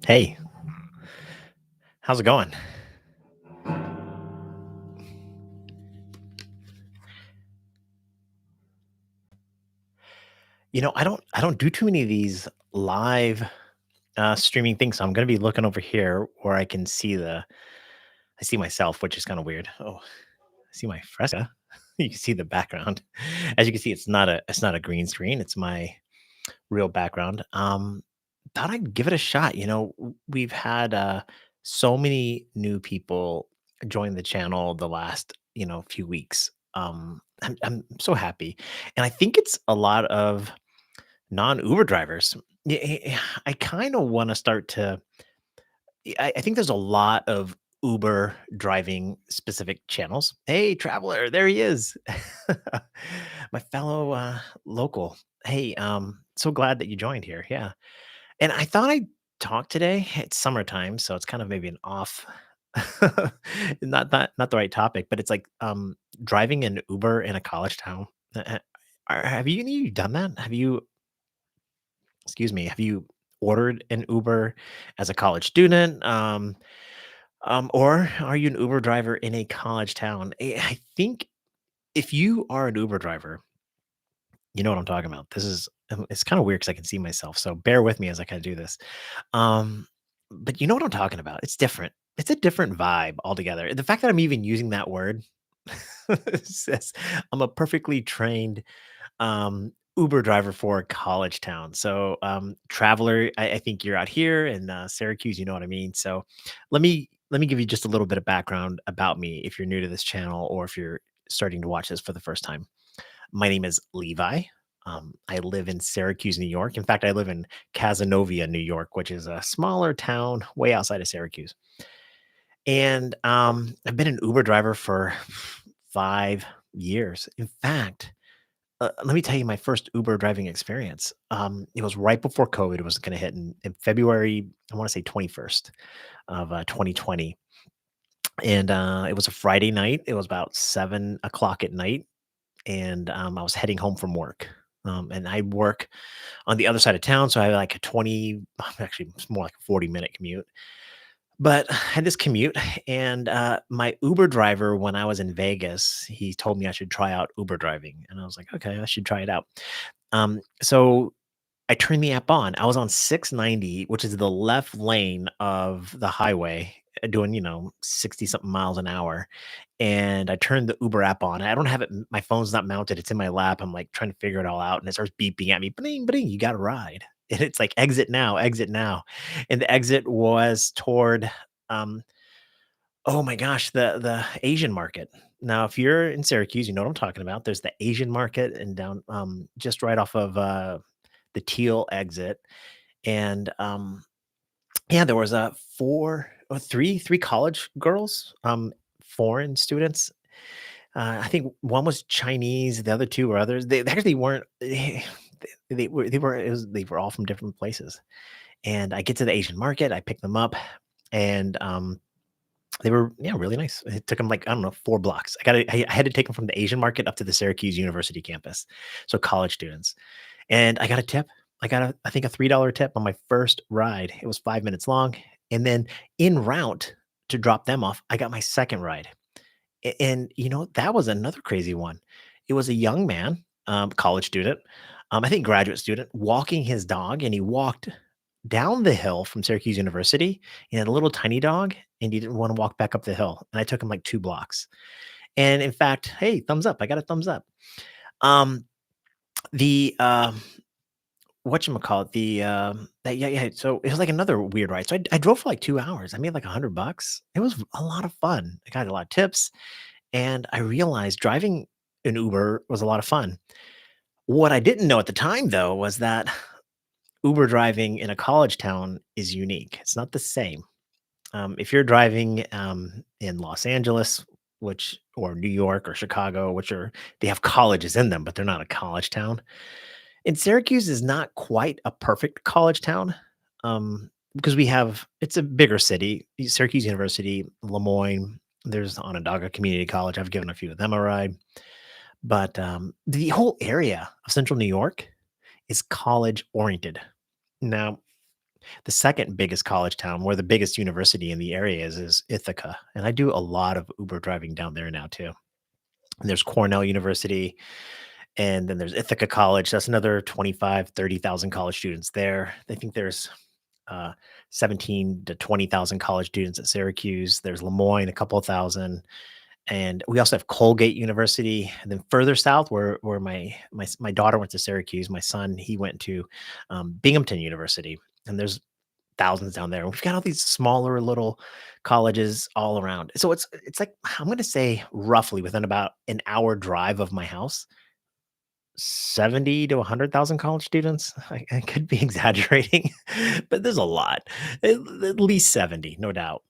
Hey, how's it going? I don't do too many of these live streaming things, so I'm gonna be looking over here where I see myself, which is kind of weird. Oh, I see my fresca. You can see the background. As you can see, it's not a green screen, it's my real background. Thought I'd give it a shot. We've had so many new people join the channel the last, few weeks. I'm so happy. And I think it's a lot of non-Uber drivers. I kind of want to start to. I think there's a lot of Uber driving specific channels. Hey, traveler, there he is, my fellow local. Hey, so glad that you joined here. Yeah, and I thought I'd talk today. It's summertime, so it's kind of maybe an off. Not the right topic, but it's like driving an Uber in a college town. Have you done that? Excuse me, have you ordered an Uber as a college student? Or are you an Uber driver in a college town? I think if you are an Uber driver, you know what I'm talking about. It's kind of weird because I can see myself. So bear with me as I kind of do this. Um, but you know what I'm talking about. It's different. It's a different vibe altogether. The fact that I'm even using that word says I'm a perfectly trained Uber driver for a college town. So, traveler, I think you're out here in Syracuse. You know what I mean. So, let me give you just a little bit of background about me if you're new to this channel or if you're starting to watch this for the first time. My name is Levi. I live in Syracuse, New York. In fact, I live in Cazenovia, New York, which is a smaller town way outside of Syracuse. And I've been an Uber driver for 5 years. In fact, let me tell you my first Uber driving experience. It was right before COVID was going to hit in February, I want to say 21st of 2020. And it was a Friday night. It was about 7 o'clock at night. And I was heading home from work. And I work on the other side of town. So I had like a 20, actually, it's more like a 40-minute commute. But I had this commute, and my Uber driver, when I was in Vegas, he told me I should try out Uber driving. And I was like, okay, I should try it out. So I turned the app on. I was on 690, which is the left lane of the highway, doing, 60 something miles an hour. And I turned the Uber app on. I don't have it, my phone's not mounted. It's in my lap. I'm like trying to figure it all out. And it starts beeping at me, bling, bling, you got a ride. And it's like exit now, exit now. And the exit was toward um, oh my gosh, the Asian market. Now, if you're in Syracuse, you know what I'm talking about. There's the Asian market and down just right off of the Teal exit. And yeah, there was a three college girls, foreign students. I think one was Chinese, the other two were others. They actually weren't. They were all from different places. And I get to the Asian market, I pick them up, and they were, yeah, really nice. It took them like, I don't know, 4 blocks. I had to take them from the Asian market up to the Syracuse University campus, so college students, and I got a tip. I think a $3 tip on my first ride. It was 5 minutes long, and then en route to drop them off, I got my second ride, and, that was another crazy one. It was a young man, college student, I think graduate student, walking his dog, and he walked down the hill from Syracuse University. He had a little tiny dog, and he didn't wanna walk back up the hill, and I took him, like, 2 blocks. And in fact, hey, thumbs up, I got a thumbs up. Um, the, whatchamacallit, yeah, yeah, so it was, like, another weird ride. So I drove for, like, 2 hours. I made, like, $100. It was a lot of fun. I got a lot of tips, and I realized driving an Uber was a lot of fun. What I didn't know at the time, though, was that Uber driving in a college town is unique. It's not the same. If you're driving in Los Angeles, which or New York or Chicago, which are they have colleges in them, but they're not a college town. And Syracuse is not quite a perfect college town because it's a bigger city. Syracuse University, Lemoyne. There's Onondaga Community College. I've given a few of them a ride, but the whole area of Central New York is college oriented. Now, The second biggest college town where the biggest university in the area is Ithaca, and I do a lot of Uber driving down there now too. And there's Cornell University, and then there's Ithaca College. That's another 25, 30,000 college students there. I think there's 17 to 20,000 college students at Syracuse. There's Lemoyne, a couple of thousand. And we also have Colgate University. And then further south, where my daughter went to Syracuse, my son, he went to Binghamton University. And there's thousands down there. We've got all these smaller little colleges all around. So it's like I'm going to say roughly within about an hour drive of my house, 70 to 100,000 college students. I could be exaggerating, but there's a lot. At least 70, no doubt.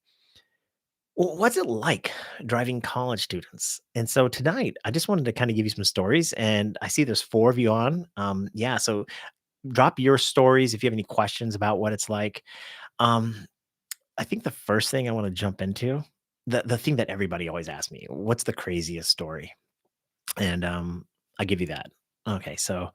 Well, what's it like driving college students? And so tonight, I just wanted to kind of give you some stories, and I see there's four of you on. Yeah, so drop your stories if you have any questions about what it's like. Um, I think the first thing I want to jump into, the thing that everybody always asks me, what's the craziest story? And I give you that. Okay, so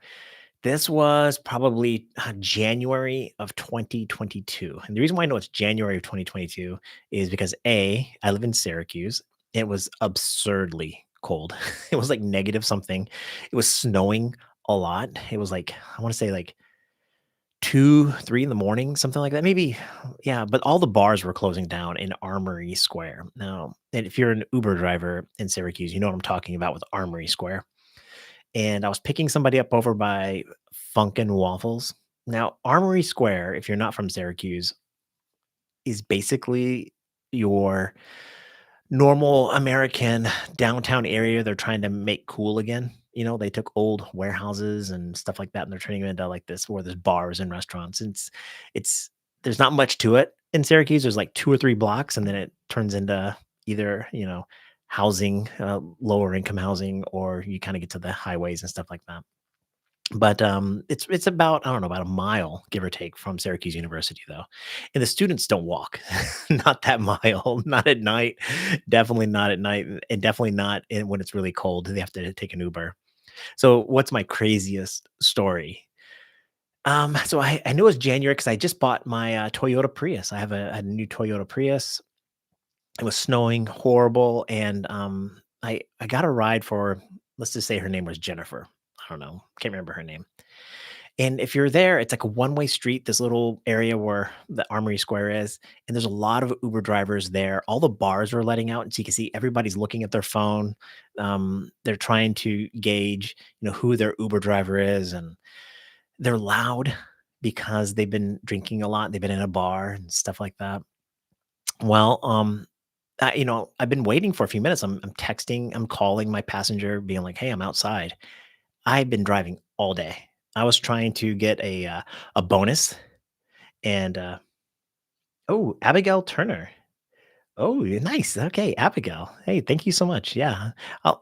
this was probably January of 2022. And the reason why I know it's January of 2022 is because I live in Syracuse. It was absurdly cold. It was like negative something. It was snowing a lot. It was like, I want to say like 2, 3 in the morning, something like that. Maybe, yeah, but all the bars were closing down in Armory Square. Now, and if you're an Uber driver in Syracuse, you know what I'm talking about with Armory Square. And I was picking somebody up over by Funkin' Waffles. Now, Armory Square, if you're not from Syracuse, is basically your normal American downtown area they're trying to make cool again. You know, they took old warehouses and stuff like that, and they're turning them into like this where there's bars and restaurants. It's there's not much to it in Syracuse. There's like 2 or 3 blocks, and then it turns into either, housing, lower income housing, or you kind of get to the highways and stuff like that. But, it's about, I don't know, about a mile, give or take, from Syracuse University, though, and the students don't walk. Not that mile, not at night, definitely not at night, and definitely not when it's really cold, they have to take an Uber. So, what's my craziest story? So I knew it was January because I just bought my, Toyota Prius. I had a new Toyota Prius. It was snowing horrible, and, I got a ride for, let's just say her name was Jennifer. I don't know, can't remember her name. And if you're there, it's like a one-way street, this little area where the Armory Square is, and there's a lot of Uber drivers there. All the bars are letting out, and so you can see everybody's looking at their phone. They're trying to gauge, who their Uber driver is, and they're loud because they've been drinking a lot. They've been in a bar and stuff like that. Well, I've been waiting for a few minutes. I'm texting, I'm calling my passenger, being like, "Hey, I'm outside." I've been driving all day. I was trying to get a bonus and, oh, Abigail Turner. Oh, nice. Okay, Abigail. Hey, thank you so much. Yeah. I'm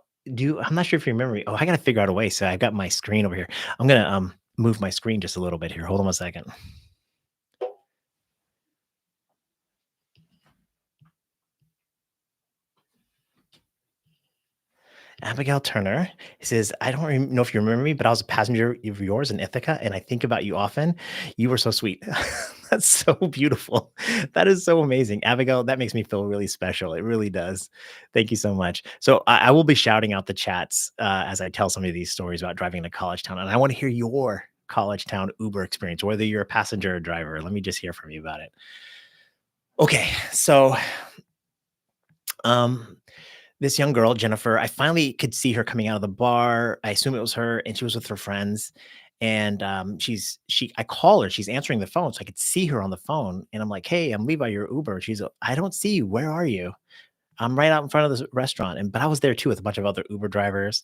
not sure if you remember me. Oh, I gotta figure out a way. So I got my screen over here. I'm gonna move my screen just a little bit here. Hold on 1 second. Abigail Turner. He says, I don't know if you remember me, but I was a passenger of yours in Ithaca, and I think about you often. You were so sweet. That's so beautiful. That is so amazing. Abigail, that makes me feel really special. It really does. Thank you so much. So I will be shouting out the chats as I tell some of these stories about driving to college town. And I want to hear your college town Uber experience, whether you're a passenger or driver. Let me just hear from you about it. Okay. So, um, this young girl, Jennifer, I finally could see her coming out of the bar. I assume it was her, and she was with her friends. And I call her, she's answering the phone, so I could see her on the phone. And I'm like, "Hey, I'm Levi, your Uber." I don't see you. Where are you? I'm right out in front of this restaurant. But I was there too with a bunch of other Uber drivers.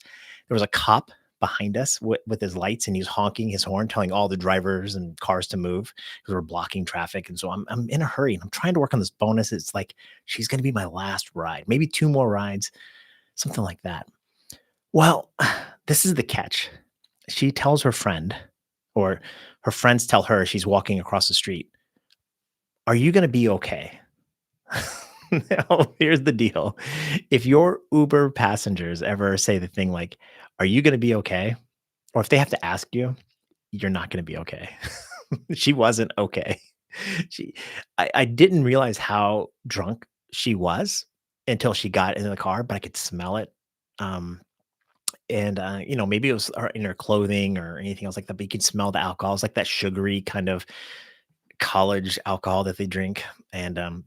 There was a cop behind us with his lights, and he was honking his horn, telling all the drivers and cars to move because we're blocking traffic. And so I'm in a hurry, and I'm trying to work on this bonus. It's like she's going to be my last ride, maybe two more rides, something like that. Well, this is the catch. She tells her friend, or her friends tell her, she's walking across the street, "Are you going to be okay?" Now, here's the deal. If your Uber passengers ever say the thing like, "Are you gonna be okay?" Or if they have to ask you, you're not gonna be okay. She wasn't okay. She I didn't realize how drunk she was until she got into the car, but I could smell it. Um, maybe it was in her clothing or anything else like that, but you could smell the alcohol. It's like that sugary kind of college alcohol that they drink. And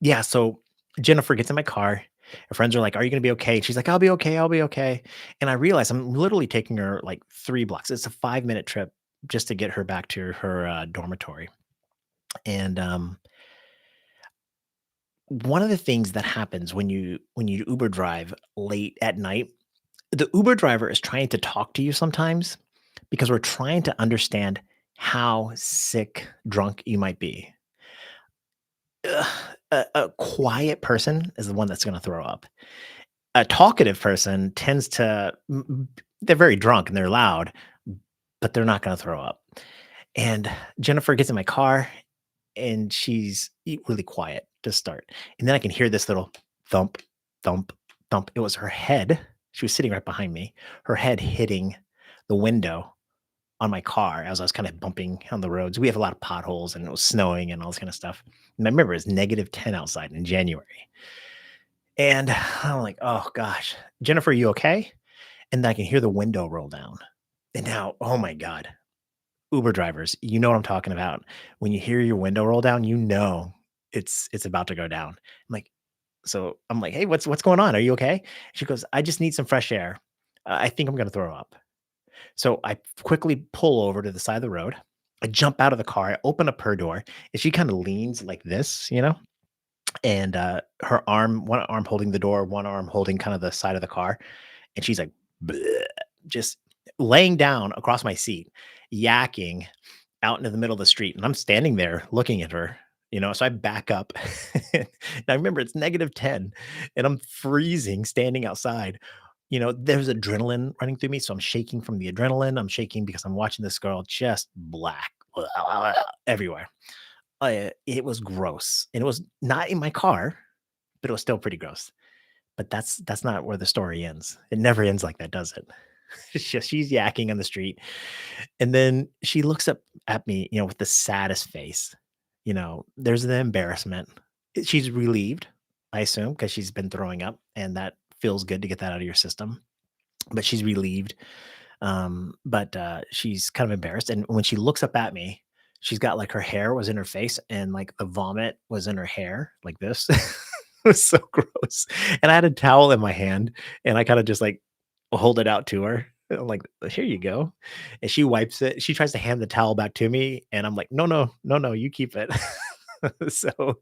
yeah, so Jennifer gets in my car. Her friends are like, "Are you gonna be okay?" And she's like, "I'll be okay. I'll be okay." And I realize I'm literally taking her like 3 blocks. It's a 5 minute trip just to get her back to her dormitory. And one of the things that happens when you Uber drive late at night, the Uber driver is trying to talk to you sometimes because we're trying to understand how sick, drunk you might be. Ugh, a quiet person is the one that's gonna throw up. A talkative person tends to they're very drunk and they're loud, but they're not gonna throw up. And Jennifer gets in my car and she's really quiet to start. And then I can hear this little thump, thump, thump. It was her head. She was sitting right behind me, her head hitting the window on my car as I was kind of bumping on the roads. We have a lot of potholes and it was snowing and all this kind of stuff. And I remember it's -10 outside in January. And I'm like, oh gosh, Jennifer, you okay? And I can hear the window roll down. And now, oh my God, Uber drivers, you know what I'm talking about. When you hear your window roll down, you know it's about to go down. I'm like, "Hey, what's going on? Are you okay?" She goes, "I just need some fresh air. I think I'm gonna throw up." So I quickly pull over to the side of the road. I jump out of the car, I open up her door, and she kinda leans like this, and, her one arm holding the door, one arm holding kind of the side of the car, and she's like, "Bleh," just laying down across my seat, yakking out into the middle of the street, and I'm standing there looking at her, so I back up. And I remember it's -10, and I'm freezing standing outside. There's adrenaline running through me, so I'm shaking from the adrenaline, I'm shaking because I'm watching this girl just black everywhere. It was gross, and it was not in my car, but it was still pretty gross. But that's not where the story ends. It never ends like that, does it? She's yakking on the street, and then she looks up at me, with the saddest face. There's the embarrassment. She's relieved, I assume, because she's been throwing up, and that feels good to get that out of your system. But she's relieved. But she's kind of embarrassed. And when she looks up at me, she's got like her hair was in her face and like the vomit was in her hair, like this. It was so gross. And I had a towel in my hand and I kind of just like hold it out to her. I'm like, here you go. And she wipes it. She tries to hand the towel back to me. And I'm like, no, no, no, no, you keep it. So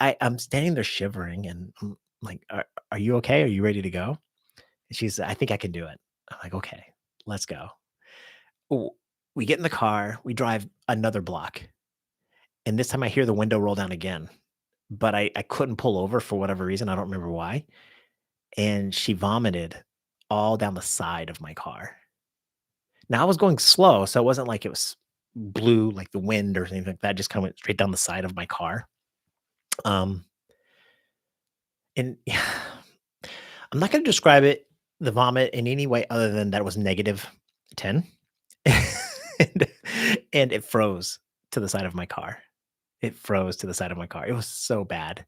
I'm standing there shivering and I'm like, are you okay? Are you ready to go? And I think I can do it. I'm like, okay, let's go. W We get in the car, we drive another block, and this time I hear the window roll down again, but I couldn't pull over for whatever reason, I don't remember why, and she vomited all down the side of my car. Now I was going slow, so it wasn't like it was blew like the wind or anything like that, just kinda went straight down the side of my car. Um, and I'm not gonna describe the vomit in any way other than that it was -10, and and it froze to the side of my car. It froze to the side of my car. It was so bad.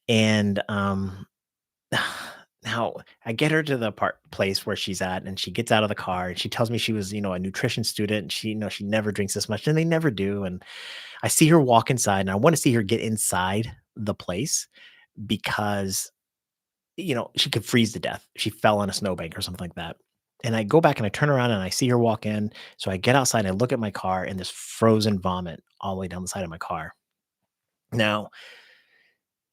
And, now I get her to the place where she's at, and she gets out of the car, and she tells me she was, a nutrition student, and she never drinks this much, and they never do, and I see her walk inside, and I wanna see her get inside the place because, she could freeze to death. She fell on a snowbank or something like that. And I go back and I turn around and I see her walk in, so I get outside and I look at my car, and there's frozen vomit all the way down the side of my car. Now,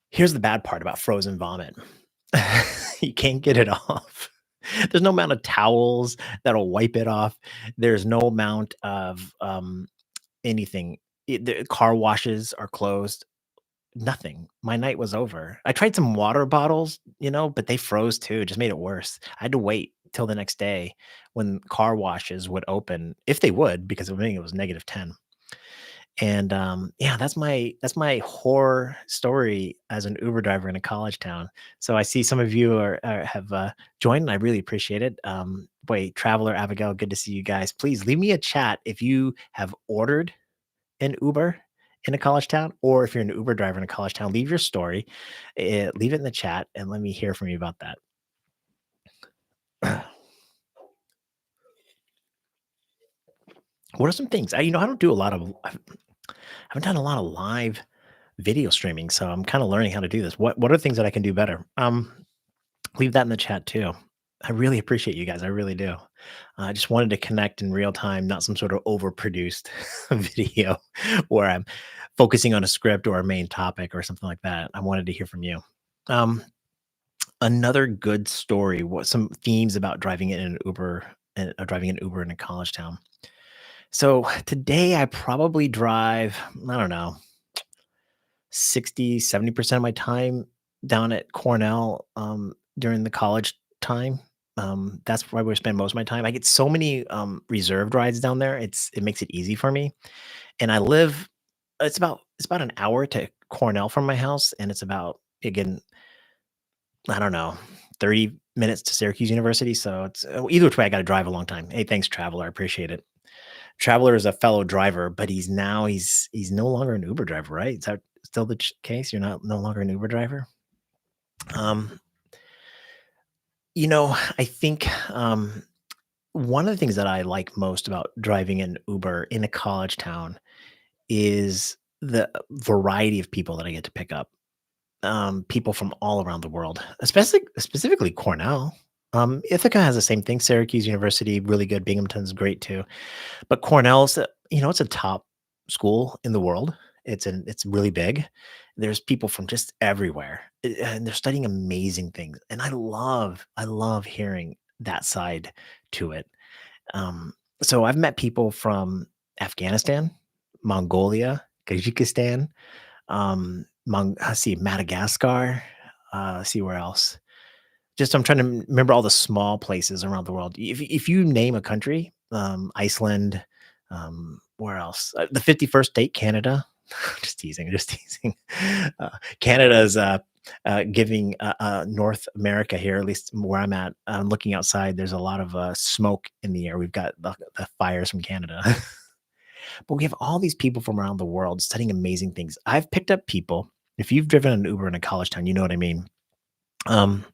here's the bad part about frozen vomit. You can't get it off. There's no amount of towels that'll wipe it off. There's no amount of, anything. The car washes are closed. Nothing. My night was over. I tried some water bottles, but they froze too. It just made it worse. I had to wait till the next day when car washes would open, if they would, because I think it was -10. And, yeah, that's my horror story as an Uber driver in a college town. So I see some of you have, joined, and I really appreciate it. Boy, Traveler, Abigail, good to see you guys. Please leave me a chat if you have ordered an Uber, in a college town, or if you're an Uber driver in a college town, leave your story, leave it in the chat, and let me hear from you about that. What are some things? I don't do a lot of. I haven't done a lot of live video streaming, so I'm kind of learning how to do this. What are things that I can do better? Leave that in the chat too. I really appreciate you guys. I really do. I just wanted to connect in real time, not some sort of overproduced video where I'm focusing on a script or a main topic or something like that. I wanted to hear from you. Um, Another good story. What some themes about driving in an Uber and driving an Uber in a college town. So today I probably drive, I don't know, 60, 70% of my time down at Cornell, during the college time. That's probably where I spend most of my time. I get so many, reserved rides down there. It makes it easy for me, and I live it's about an hour to Cornell from my house, and it's about, again, I don't know, 30 minutes to Syracuse University, so it's either which way, I gotta drive a long time. Hey, thanks, Traveler, I appreciate it. Traveler is a fellow driver, but he's no longer an Uber driver, right? Is that still the case? You're not no longer an Uber driver? Um, I think one of the things that I like most about driving an Uber in a college town is the variety of people that I get to pick up. People from all around the world, especially specifically Cornell. Ithaca has the same thing. Syracuse University, really good. Binghamton's great too. But Cornell's, it's a top school in the world. It's really big. There's people from just everywhere, and they're studying amazing things. And I love hearing that side to it. So I've met people from Afghanistan, Mongolia, Tajikistan, let's see, Madagascar. Let's see where else. Just I'm trying to remember all the small places around the world. If you name a country, Iceland, where else? The 51st state, Canada. Just teasing, just teasing. Uh, Canada's giving North America here, at least where I'm at. Looking outside, there's a lot of smoke in the air. We've got the fires from Canada, but we have all these people from around the world studying amazing things. I've picked up people. If you've driven an Uber in a college town, you know what I mean. Um,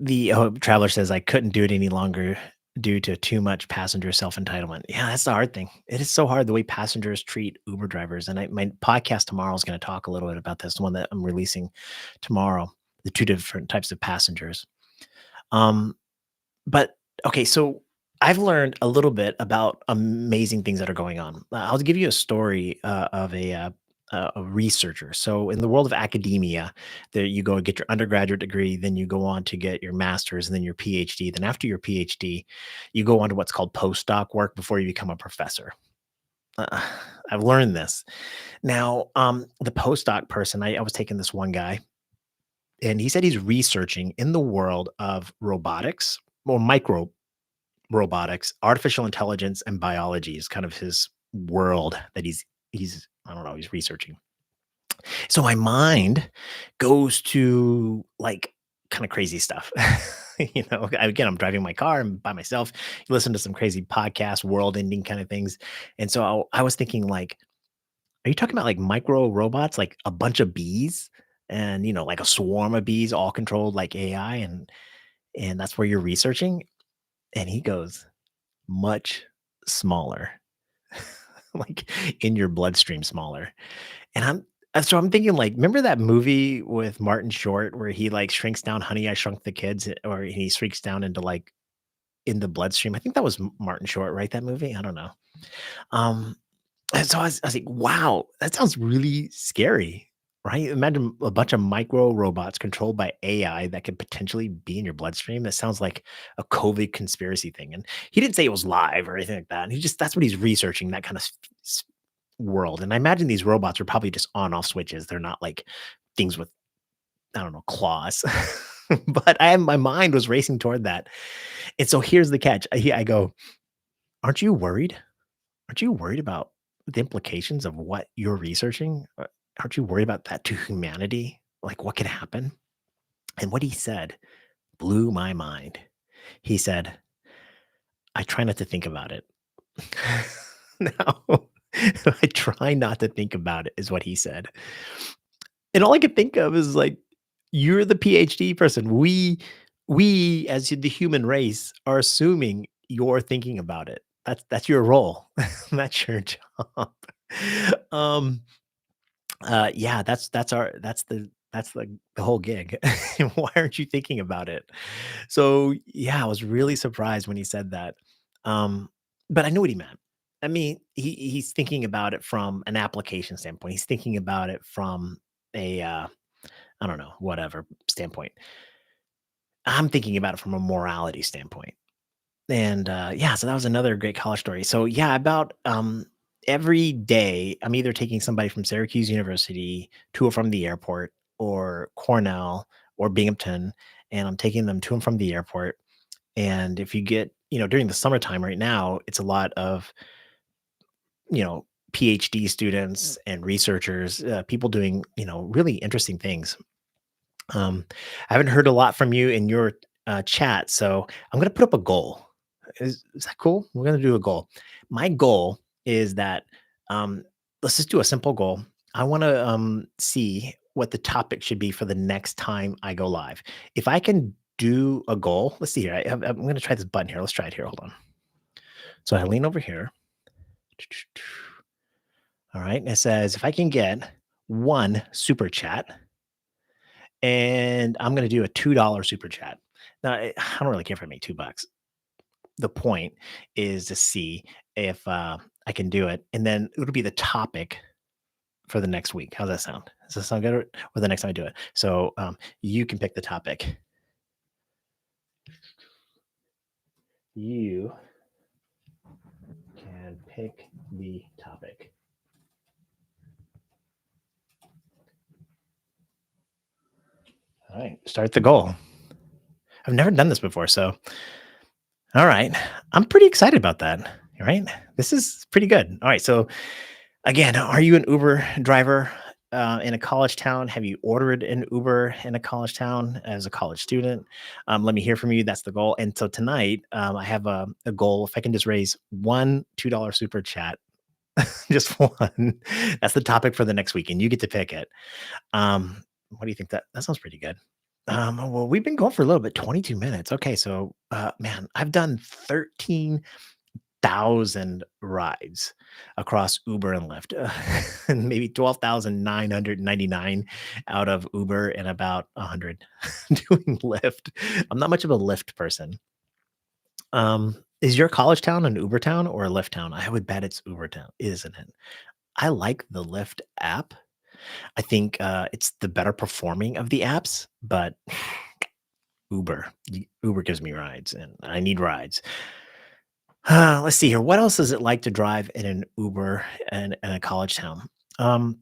The traveler says, "I couldn't do it any longer due to too much passenger self-entitlement." Yeah, that's the hard thing. It is so hard the way passengers treat Uber drivers, and my podcast tomorrow is gonna talk a little bit about this, the one that I'm releasing tomorrow, the 2 different types of passengers. Um, but okay, so I've learned a little bit about amazing things that are going on. I'll give you a story of a researcher. So in the world of academia, there you go get your undergraduate degree, then you go on to get your master's, and then your PhD. Then after your PhD, you go on to what's called postdoc work before you become a professor. Uh, I've learned this. Now, the postdoc person, I was taking this one guy, and he said he's researching in the world of robotics or micro robotics, artificial intelligence, and biology is kind of his world that he's I don't know, he's researching. So my mind goes to like kind of crazy stuff. Again, I'm driving my car, I'm by myself. You listen to some crazy podcast, world ending kind of things. And so I was thinking, like, are you talking about like micro robots, like a bunch of bees and, like a swarm of bees all controlled like AI, and that's where you're researching? And he goes, much smaller, like in your bloodstream smaller. And I'm thinking, like, remember that movie with Martin Short where he like shrinks down Honey, I Shrunk the Kids, or he shrinks down into like in the bloodstream? I think that was Martin Short, right? That movie? I don't know. Um, and so I was like, wow, that sounds really scary, right? Imagine a bunch of micro robots controlled by AI that could potentially be in your bloodstream. That sounds like a COVID conspiracy thing. And he didn't say it was live or anything like that. And that's what he's researching, that kind of world. And I imagine these robots are probably just on off switches. They're not like things with, I don't know, claws. But my mind was racing toward that. And so here's the catch. I go, aren't you worried? Aren't you worried about the implications of what you're researching? Aren't you worried about that to humanity? Like what could happen? And what he said blew my mind. He said, I try not to think about it. Now, I try not to think about it, is what he said. And all I could think of is like, you're the PhD person. We as the human race are assuming you're thinking about it. That's your role. That's your job. Um, yeah, that's the whole gig. Why aren't you thinking about it? So yeah, I was really surprised when he said that. Um, but I knew what he meant. I mean, he's thinking about it from an application standpoint. He's thinking about it from a I don't know, whatever standpoint. I'm thinking about it from a morality standpoint. And, yeah, so that was another great college story. So, yeah, about, every day, I'm either taking somebody from Syracuse University to or from the airport, or Cornell, or Binghamton, and I'm taking them to and from the airport. And if you get, during the summertime right now, it's a lot of, PhD students and researchers, people doing, really interesting things. I haven't heard a lot from you in your chat, so I'm gonna put up a goal. Is that cool? We're gonna do a goal. My goal is that let's just do a simple goal. I want to see what the topic should be for the next time I go live. If I can do a goal, let's see here. I'm gonna try this button here. Let's try it here. Hold on. So I lean over here. All right, and it says if I can get one super chat, and I'm gonna do a $2 super chat. Now, I don't really care if I make $2. The point is to see if, I can do it, and then it'll be the topic for the next week. How's that sound? Does that sound good? Or the next time I do it? So, you can pick the topic. You can pick the topic. All right, start the goal. I've never done this before, so all right. I'm pretty excited about that, right? This is pretty good. All right, so again, are you an Uber driver in a college town? Have you ordered an Uber in a college town as a college student? Let me hear from you. That's the goal. And so tonight, I have a goal. If I can just raise one $2 super chat, just one, that's the topic for the next week, and you get to pick it. What do you think? That sounds pretty good. Well, we've been going for a little bit, 22 minutes. Okay, so man, I've done 13,000 rides across Uber and Lyft, and maybe 12,999 out of Uber and about 100 doing Lyft. I'm not much of a Lyft person. Is your college town an Uber town or a Lyft town? I would bet it's Uber town, isn't it? I like the Lyft app. I think it's the better performing of the apps, but Uber gives me rides, and I need rides. Let's see here. What else is it like to drive in an Uber in a college town? Um,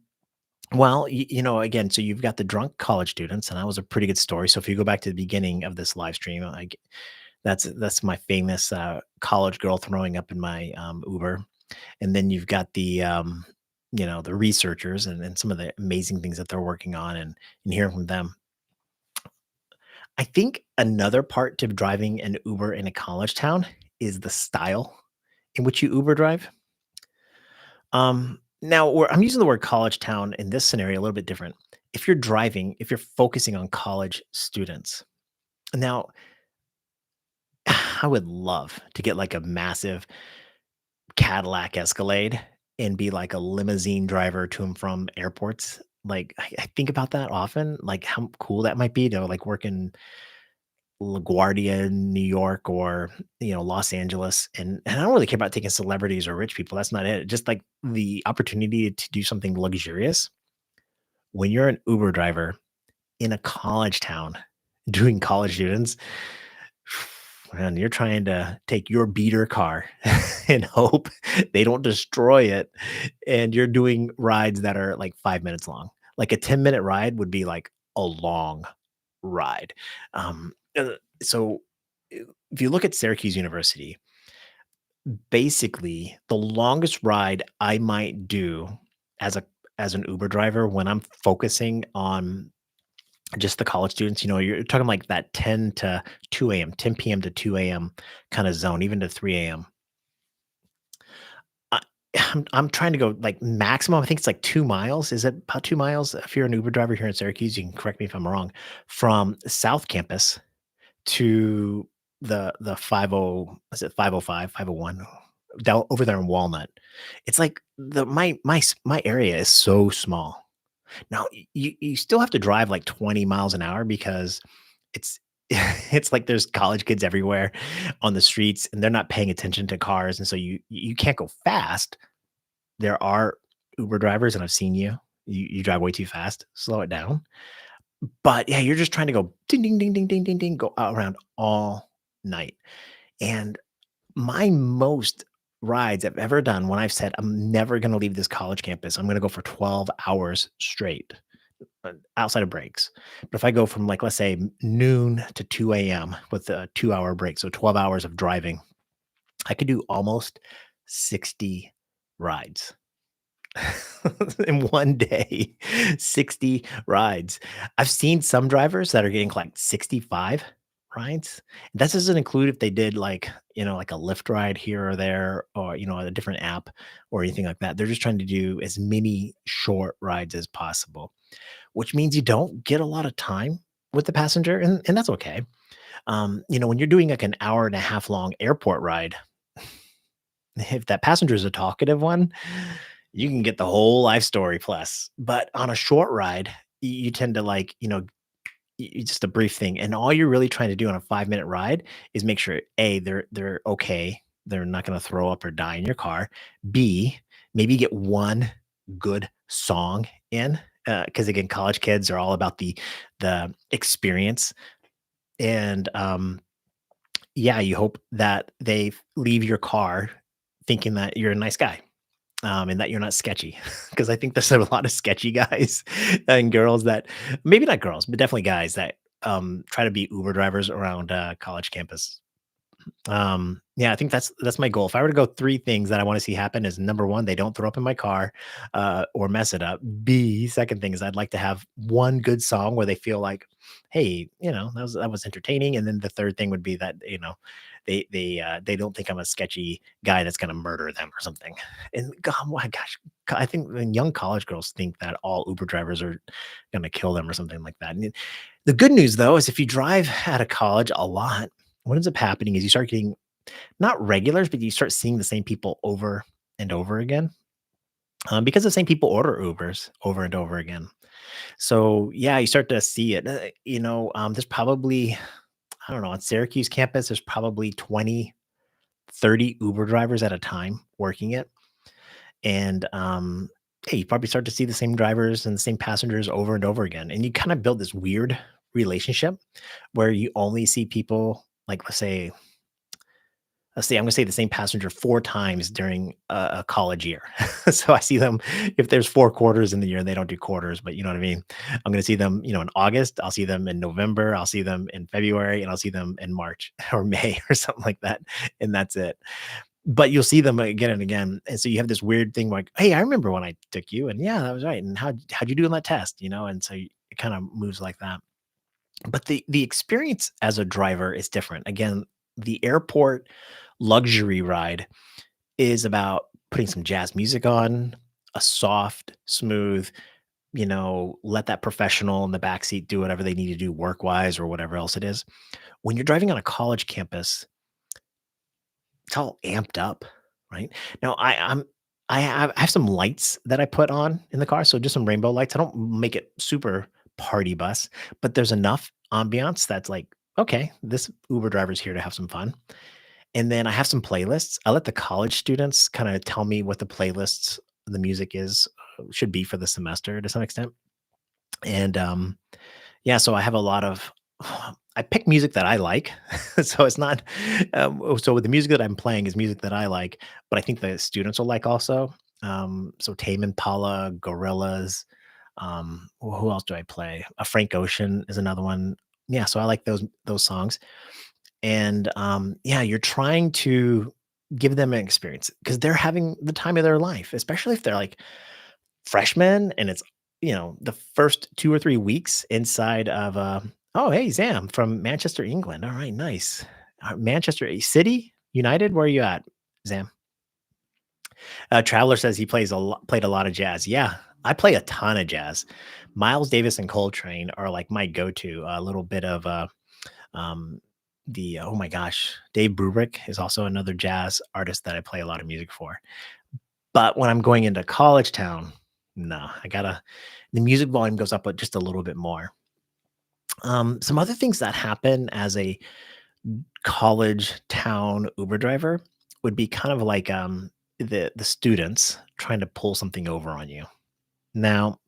well, again, so you've got the drunk college students, and that was a pretty good story. So if you go back to the beginning of this live stream, that's my famous college girl throwing up in my Uber, and then you've got the researchers and some of the amazing things that they're working on, and hearing from them. I think another part to driving an Uber in a college town is the style in which you Uber drive. Now I'm using the word college town in this scenario a little bit different. If you're focusing on college students. Now, I would love to get like a massive Cadillac Escalade and be like a limousine driver to and from airports. Like I think about that often, like how cool that might be to like work in LaGuardia, New York, or Los Angeles. And I don't really care about taking celebrities or rich people. That's not it. Just like the opportunity to do something luxurious when you're an Uber driver in a college town doing college students. Man, you're trying to take your beater car and hope they don't destroy it. And you're doing rides that are like 5 minutes long. Like a 10-minute ride would be like a long ride. So if you look at Syracuse University, basically the longest ride I might do as a as an Uber driver when I'm focusing on just the college students, you're talking like that 10 to 2 a.m., 10 p.m. to 2 a.m. kind of zone, even to 3 a.m. I, I'm trying to go, like, maximum, I think it's, like, 2 miles. Is it about 2 miles? If you're an Uber driver here in Syracuse, you can correct me if I'm wrong, from South Campus to the 50, is it 505, 501? Down over there in Walnut. It's like the my area is so small. Now, you still have to drive like 20 miles an hour because it's it's like there's college kids everywhere on the streets, and they're not paying attention to cars, and so you can't go fast. There are Uber drivers, and I've seen you. You drive way too fast. Slow it down. But yeah, you're just trying to go ding, ding, ding, ding, ding, ding, ding, go out around all night. And my most rides I've ever done when I've said, I'm never going to leave this college campus, I'm going to go for 12 hours straight outside of breaks. But if I go from, like, let's say noon to 2 a.m. with a 2 hour break, so 12 hours of driving, I could do almost 60 rides. In one day, 60 rides. I've seen some drivers that are getting like 65 rides. That doesn't include if they did, like, like a Lyft ride here or there, or, a different app or anything like that. They're just trying to do as many short rides as possible, which means you don't get a lot of time with the passenger, and that's okay. When you're doing like an hour and a half long airport ride, if that passenger is a talkative one, you can get the whole life story plus. But on a short ride, you tend to, like, just a brief thing. And all you're really trying to do on a 5-minute ride is make sure A, they're okay. They're not going to throw up or die in your car. B, maybe get one good song in. Because again, college kids are all about the experience. And yeah, you hope that they leave your car thinking that you're a nice guy, and that you're not sketchy. Because I think there's a lot of sketchy guys and girls that, maybe not girls, but definitely guys that try to be Uber drivers around college campus. Yeah, I think that's my goal. If I were to go 3 things that I wanna see happen is, number 1, they don't throw up in my car, or mess it up. B, second thing is I'd like to have one good song where they feel like, "Hey, that was entertaining." And then the third thing would be that, they don't think I'm a sketchy guy that's gonna murder them or something. And God, my gosh, I think when young college girls think that all Uber drivers are gonna kill them or something like that. And the good news, though, is if you drive out of college a lot, what ends up happening is you start getting, not regulars, but you start seeing the same people over and over again, because the same people order Ubers over and over again. So yeah, you start to see it. There's probably, I don't know, on Syracuse campus, there's probably 20, 30 Uber drivers at a time working it. And yeah, you probably start to see the same drivers and the same passengers over and over again. And you kind of build this weird relationship where you only see people, like, let's say I'm gonna say the same passenger 4 times during a college year. So I see them, if there's 4 quarters in the year, they don't do quarters, but you know what I mean? I'm gonna see them, in August, I'll see them in November, I'll see them in February, and I'll see them in March or May or something like that, and that's it. But you'll see them again and again, and so you have this weird thing like, "Hey, I remember when I took you, and yeah, that was right, and how'd you do in that test?" And so it kinda moves like that. But the experience as a driver is different. Again, the airport luxury ride is about putting some jazz music on, a soft, smooth, let that professional in the backseat do whatever they need to do work-wise or whatever else it is. When you're driving on a college campus, it's all amped up, right? Now I have some lights that I put on in the car, so just some rainbow lights. I don't make it super party bus, but there's enough ambiance that's like, okay, this Uber driver's here to have some fun. And then I have some playlists. I let the college students kind of tell me what the music is, should be for the semester to some extent. And yeah, so I have a lot of I pick music that I like. So it's not so the music that I'm playing is music that I like, but I think the students will like also. So Tame Impala, Gorillas, who else do I play? Frank Ocean is another one. Yeah, so I like those songs. And yeah, you're trying to give them an experience because they're having the time of their life, especially if they're like freshmen and it's, the first 2 or 3 weeks inside of, "Oh, hey, Zam from Manchester, England. All right, nice. Manchester City United, where are you at, Zam?" Traveler says he played a lot of jazz. Yeah, I play a ton of jazz. Miles Davis and Coltrane are like my go-to. A little bit of um, oh my gosh, Dave Brubeck is also another jazz artist that I play a lot of music for. But when I'm going into college town, no, I gotta the music volume goes up just a little bit more. Some other things that happen as a college town Uber driver would be kind of like the students trying to pull something over on you. Now,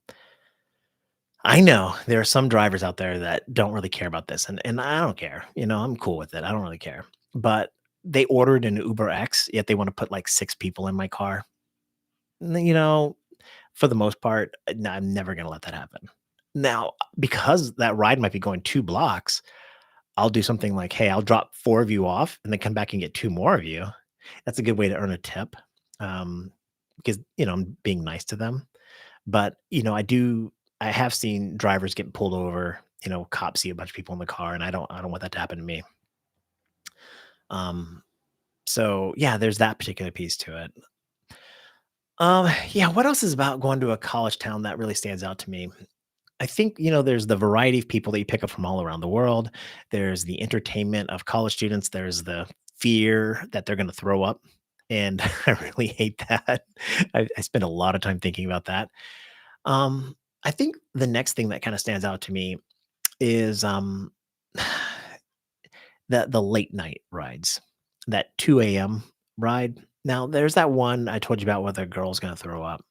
I know there are some drivers out there that don't really care about this, and I don't care. I'm cool with it. I don't really care. But they ordered an Uber X, yet they want to put like 6 people in my car. N- You know, for the most part, no, I'm never gonna let that happen. Now, because that ride might be going 2 blocks, I'll do something like, "Hey, I'll drop 4 of you off and then come back and get 2 more of you." That's a good way to earn a tip, um, because, I'm being nice to them. But, I have seen drivers get pulled over, cops see a bunch of people in the car, and I don't want that to happen to me. Um, so, yeah, there's that particular piece to it. Yeah, what else is about going to a college town that really stands out to me? I think, there's the variety of people that you pick up from all around the world. There's the entertainment of college students. There's the fear that they're going to throw up. And I really hate that. I spend a lot of time thinking about that. Um, I think the next thing that kind of stands out to me is the late night rides, that 2 a.m. ride. Now, there's that one I told you about where the girl's going to throw up.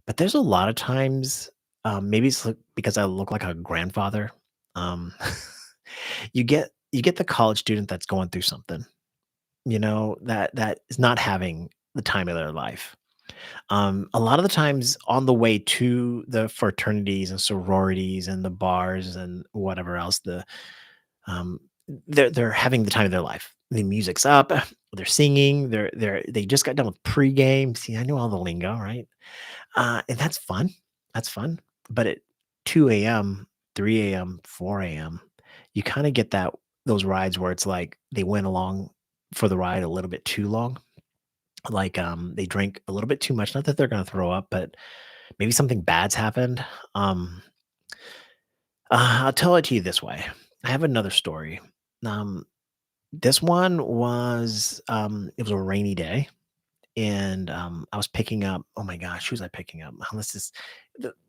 But there's a lot of times, maybe it's because I look like a grandfather, um, you get the college student that's going through something, that is not having the time of their life. A lot of the times on the way to the fraternities and sororities and the bars and whatever else, um, they're having the time of their life. The music's up, they're singing, they just got done with pregame. See, I know all the lingo, right? And that's fun. That's fun. But at 2 a.m., 3 a.m., 4 a.m., you kinda get those rides where it's like they went along for the ride a little bit too long. Like, they drank a little bit too much, not that they're gonna throw up, but maybe something bad's happened. I'll tell it to you this way. I have another story. Um, this one was, it was a rainy day, and, I was picking up oh my gosh, who was I picking up? This is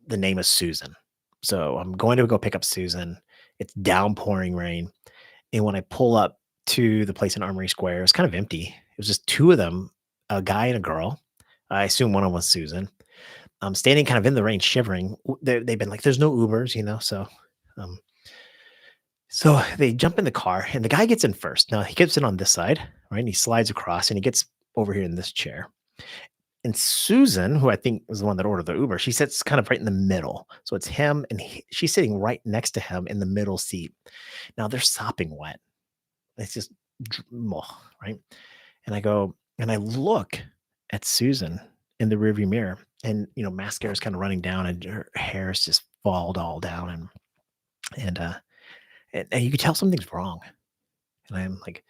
the name is Susan. So, I'm going to go pick up Susan. It's downpouring rain, and when I pull up to the place in Armory Square, it's kind of empty. It was just 2 of them, a guy and a girl. I assume one of them was Susan. I'm standing kind of in the rain shivering. They've been like, "There's no Ubers," um so they jump in the car, and the guy gets in first. Now, he gets in on this side, right, and he slides across, and he gets over here in this chair. And Susan, who I think was the one that ordered the Uber, she sits kind of right in the middle. So it's him and she's sitting right next to him in the middle seat. Now they're sopping wet. It's just, ugh, right? And I go and I look at Susan in the rearview mirror, and mascara is kind of running down, and her hair is just falled all down, and and you could tell something's wrong. And I'm like,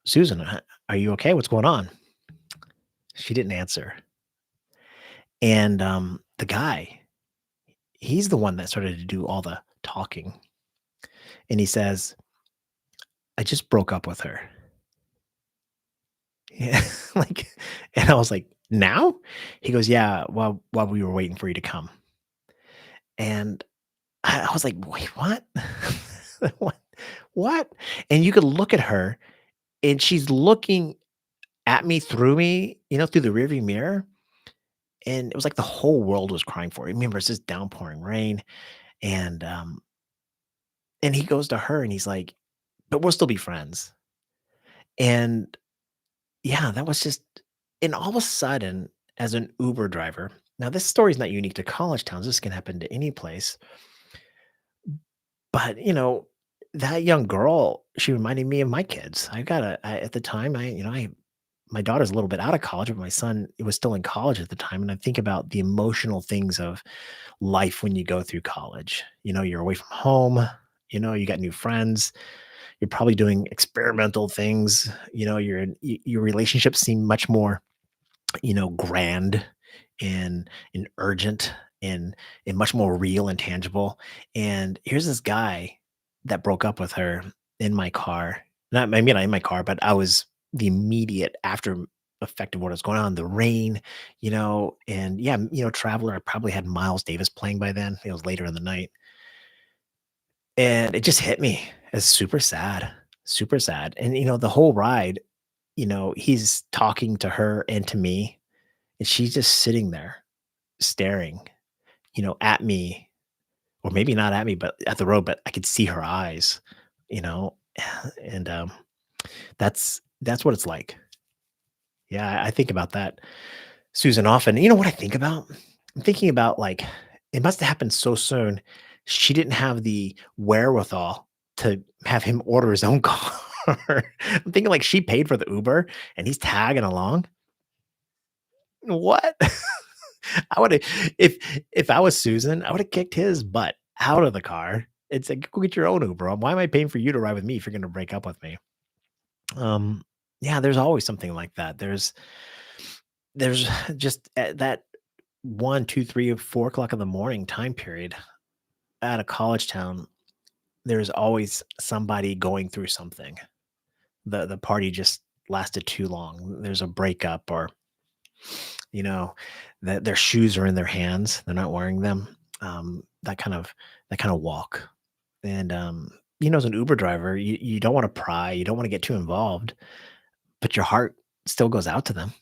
Susan, are you okay? What's going on? She didn't answer. And the guy, he's the one that started to do all the talking, and he says, "I just broke up with her." Yeah, like and I was like, "Now?" He goes, "Yeah, while we were waiting for you to come." And I was like, "Wait, what? What? What?" And you could look at her, and she's looking at me through me, through the rearview mirror, and it was like the whole world was crying for her. Remember, it's just downpouring rain, and, he goes to her, and he's like, "But we'll still be friends." And yeah, that was just and all of a sudden, as an Uber driver, now this story is not unique to college towns, this can happen to any place, but, that young girl, she reminded me of my kids. At the time, my daughter's a little bit out of college, but my son was still in college at the time, and I think about the emotional things of life when you go through college. You're away from home, you got new friends, you're probably doing experimental things, your relationships seem much more grand and urgent and much more real and tangible. And here's this guy that broke up with her in my car. Not maybe not in my car, but I was the immediate after effect of what was going on, the rain, and yeah, Traveler, I probably had Miles Davis playing by then. It was later in the night. And it just hit me as super sad, super sad. And the whole ride, he's talking to her and to me, and she's just sitting there staring, at me, or maybe not at me, but at the road, but I could see her eyes, you know, and that's what it's like. Yeah, I think about that, Susan, often. You know what I think about? I'm thinking about like it must have happened so soon. She didn't have the wherewithal to have him order his own car. I'm thinking like she paid for the Uber and he's tagging along. What? I would have if I was Susan, I would have kicked his butt out of the car. It's like, "Go get your own Uber. Why am I paying for you to ride with me if you're gonna break up with me?" Um, yeah, there's always something like that. There's just at that 1, 2, 3, or 4 o'clock in the morning time period at a college town, there's always somebody going through something. The party just lasted too long. There's a breakup or you know, that their shoes are in their hands, they're not wearing them. That kind of walk. And as an Uber driver, you don't want to pry, you don't want to get too involved, but your heart still goes out to them,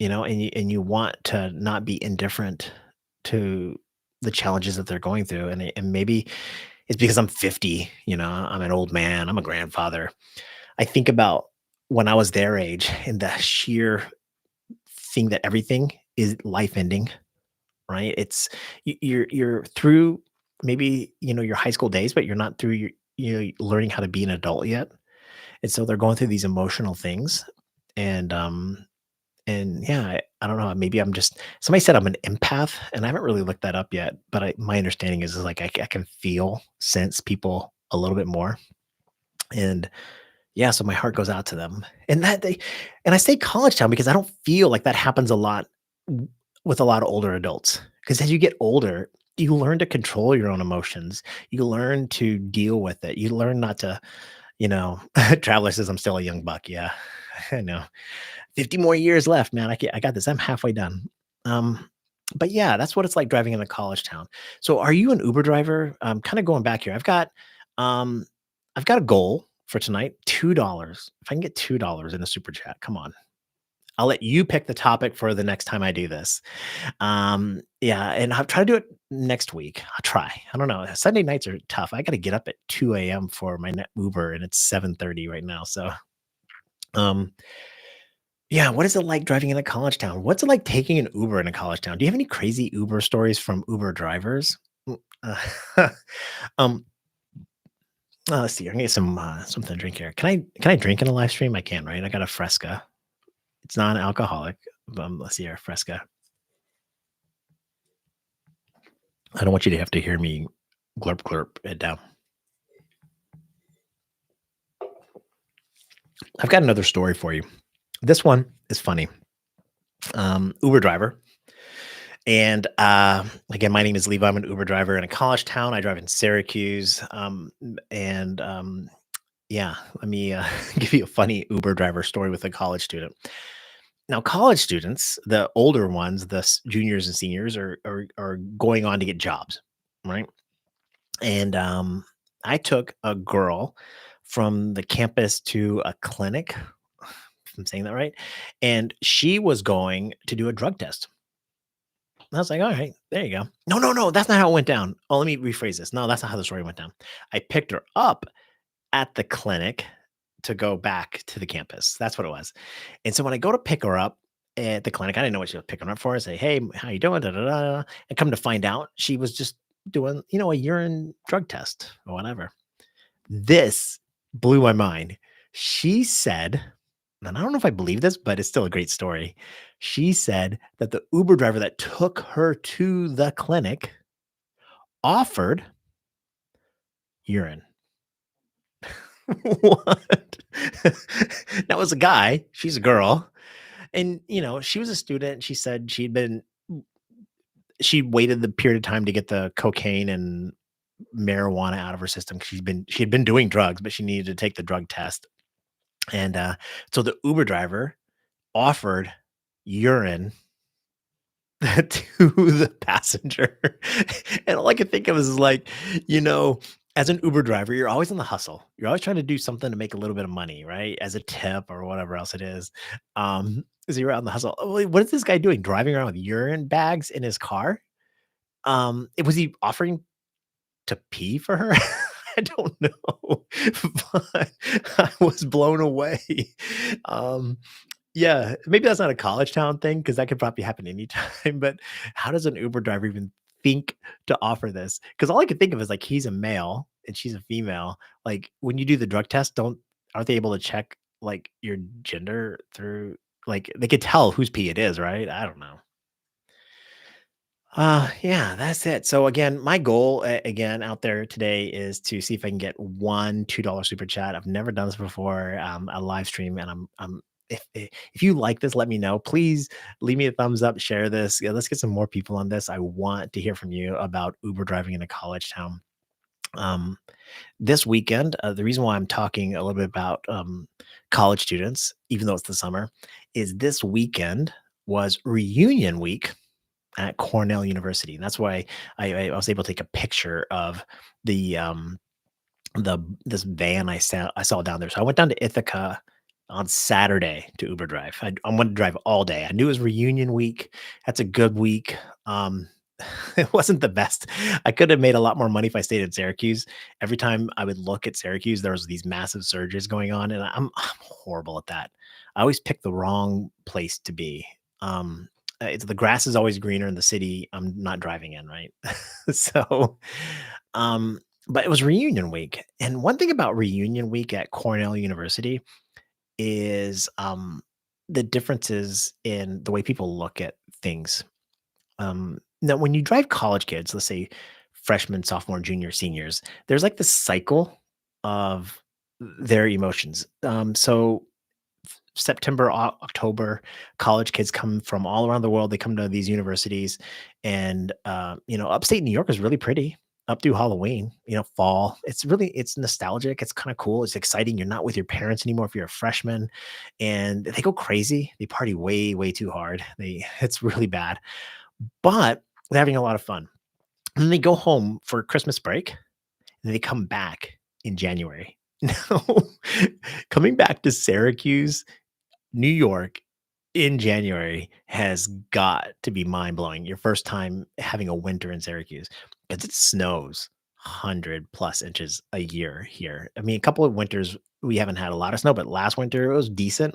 and you want to not be indifferent to the challenges that they're going through. And maybe it's because I'm 50, I'm an old man, I'm a grandfather. I think about when I was their age and the sheer thing that everything is life ending, right? You're through maybe, your high school days, but you're not through your learning how to be an adult yet. And so they're going through these emotional things. And yeah, I don't know, maybe I'm just somebody said I'm an empath, and I haven't really looked that up yet, but my understanding is like I can feel, sense people a little bit more. And yeah, so my heart goes out to them. And I say college town because I don't feel like that happens a lot w with a lot of older adults. Because as you get older, you learn to control your own emotions. You learn to deal with it. You learn not to, Traveler says I'm still a young buck. Yeah, I know. 50 more years left, man. I got this. I'm halfway done. Um, but yeah, that's what it's like driving in a college town. So are you an Uber driver? Kind of going back here. Um, I've got a goal for tonight, $2. If I can get $2 in a super chat, come on. I'll let you pick the topic for the next time I do this. Yeah, and I'll try to do it next week. I'll try. I don't know. Sunday nights are tough. I got to get up at 2 a.m. for my net Uber, and it's 7:30 right now. So, um, yeah, what is it like driving in a college town? What's it like taking an Uber in a college town? Do you have any crazy Uber stories from Uber drivers? Uh, um, let's see. I'm gonna get something to drink here. Can I drink in a live stream? I can, right? I got a Fresca. It's non-alcoholic. Let's see here, Fresca. I don't want you to have to hear me glurp glurp it down. I've got another story for you. This one is funny. Uber driver. And again, my name is Levi. I'm an Uber driver in a college town. I drive in Syracuse. And yeah, let me give you a funny Uber driver story with a college student. Now, college students, the older ones, the juniors and seniors, are going on to get jobs, right? And I took a girl from the campus to a clinic, if I'm saying that right, and she was going to do a drug test. I was like, "All right, there you go." No, no, no, that's not how it went down. Oh, let me rephrase this. No, that's not how the story went down. I picked her up at the clinic to go back to the campus. That's what it was. And so when I go to pick her up at the clinic, I didn't know what she was picking her up for. I say, "Hey, how you doing?" Da, da, da, da. And come to find out, she was just doing, a urine drug test or whatever. This blew my mind. She said, and I don't know if I believe this, but it's still a great story. She said that the Uber driver that took her to the clinic offered urine. What? That was a guy. She's a girl. And, she was a student. She said she waited the period of time to get the cocaine and marijuana out of her system 'cause she had been doing drugs, but she needed to take the drug test. And, so the Uber driver offered urine to the passenger. And all I could think of is like, you know, as an Uber driver, you're always in the hustle. You're always trying to do something to make a little bit of money, right? As a tip or whatever else it is. So you're out in the hustle. Oh, wait, what is this guy doing? Driving around with urine bags in his car? Was he offering to pee for her? I don't know, but I was blown away. Um, yeah, maybe that's not a college town thing because that could probably happen anytime, but how does an Uber driver even think to offer this? Because all I could think of is, like, he's a male and she's a female. Like, when you do the drug test, don't aren't they able to check, like, your gender through they could tell whose pee it is, right? I don't know. Yeah, that's it. So again, my goal again out there today is to see if I can get one $2 super chat. I've never done this before, a live stream, and I'm if you like this, let me know. Please leave me a thumbs up, share this. Yeah, let's get some more people on this. I want to hear from you about Uber driving in a college town. Um, this weekend, the reason why I'm talking a little bit about college students, even though it's the summer, is this weekend was reunion week at Cornell University. And that's why I was able to take a picture of the this van I saw down there. So I went down to Ithaca on Saturday to Uber drive. I wanted to drive all day. I knew it was reunion week. That's a good week. It wasn't the best. I could have made a lot more money if I stayed in Syracuse. Every time I would look at Syracuse, there was these massive surges going on, and I'm horrible at that. I always pick the wrong place to be. It's the grass is always greener in the city I'm not driving in, right? So, um, but it was reunion week, and one thing about reunion week at Cornell University is the differences in the way people look at things. Now, when you drive college kids, let's say freshmen, sophomore, junior, seniors, there's like this cycle of their emotions. So September, October, college kids come from all around the world. They come to these universities, and upstate New York is really pretty up through Halloween. Fall. It's nostalgic. It's kind of cool. It's exciting. You're not with your parents anymore if you're a freshman, and they go crazy. They party way, way too hard. It's really bad, but they're having a lot of fun. And then they go home for Christmas break, and they come back in January. Now, coming back to Syracuse, New York in January has got to be mind blowing. Your first time having a winter in Syracuse because it snows 100 plus inches a year here. I mean, a couple of winters we haven't had a lot of snow, but last winter it was decent.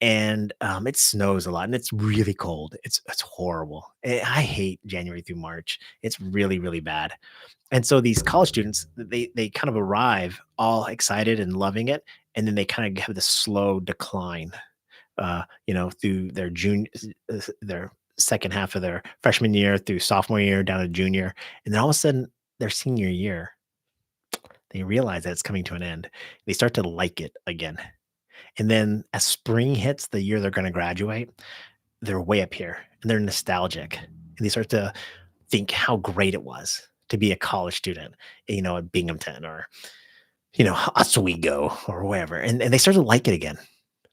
And it snows a lot and it's really cold. It's horrible. I hate January through March. It's really, really bad. And so these college students, they kind of arrive all excited and loving it, and then they kind of have this slow decline through their second half of their freshman year through sophomore year down to junior. And then all of a sudden, their senior year, they realize that it's coming to an end. They start to like it again. And then as spring hits, the year they're going to graduate, they're way up here and they're nostalgic. And they start to think how great it was to be a college student, at Binghamton or, Oswego or wherever. And they start to like it again.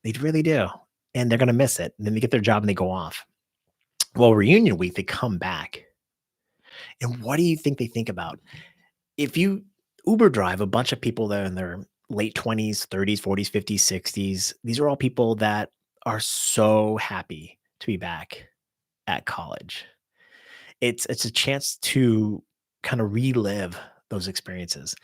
They really do. And they're going to miss it. And then they get their job and they go off. Well, reunion week, they come back. And what do you think they think about? If you Uber drive a bunch of people there in their late 20s, 30s, 40s, 50s, 60s, these are all people that are so happy to be back at college. It's a chance to kind of relive those experiences.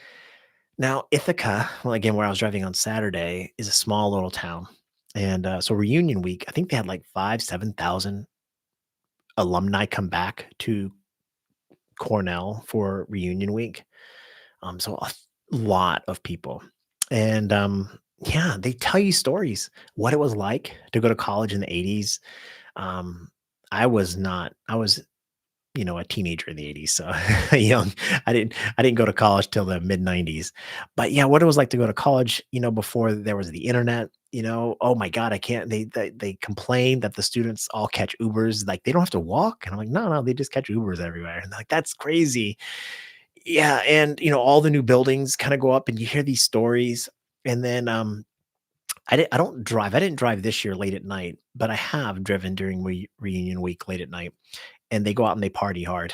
Now, Ithaca, well, again, where I was driving on Saturday, is a small little town. And so reunion week, I think they had like 7,000 alumni come back to Cornell for reunion week. So a lot of people. And yeah, they tell you stories, what it was like to go to college in the 80s. Um, I was not, I was, a teenager in the 80s, so young. I didn't go to college till the mid 90s. But yeah, what it was like to go to college, before there was the internet, oh my God, I can't they complain that the students all catch Ubers, like they don't have to walk. And I'm like, no, no, they just catch Ubers everywhere. And they're like, that's crazy. Yeah, and all the new buildings kind of go up and you hear these stories. And then I don't drive. I didn't drive this year late at night, but I have driven during reunion week late at night, and they go out and they party hard.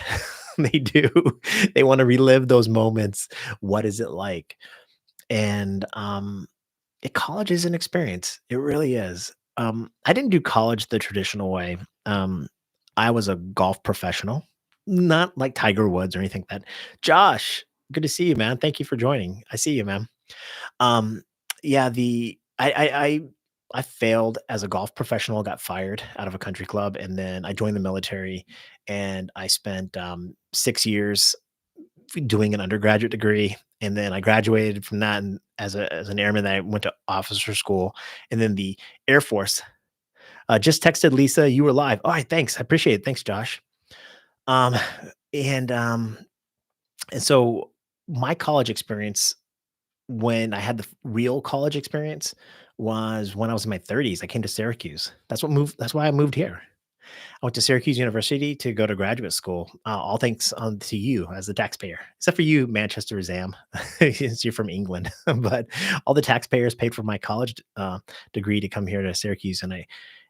They do. They want to relive those moments. What is it like? And college is an experience. It really is. I didn't do college the traditional way. I was a golf professional, not like Tiger Woods or anything like that. Josh, good to see you, man. Thank you for joining. I see you, man. Um, yeah, the I failed as a golf professional, got fired out of a country club, and then I joined the military, and I spent 6 years doing an undergraduate degree, and then I graduated from that, and as an airman, I went to officer school, and then the Air Force. Just texted Lisa, you were live. All right, thanks, I appreciate it. Thanks, Josh. Um, and and so my college experience, when I had the real college experience, was when I was in my 30s. I came to Syracuse. That's why I moved here. I went to Syracuse University to go to graduate school. All thanks to you as the taxpayer, except for you, Manchester Exam, since you're from England. But all the taxpayers paid for my college degree to come here to Syracuse, and I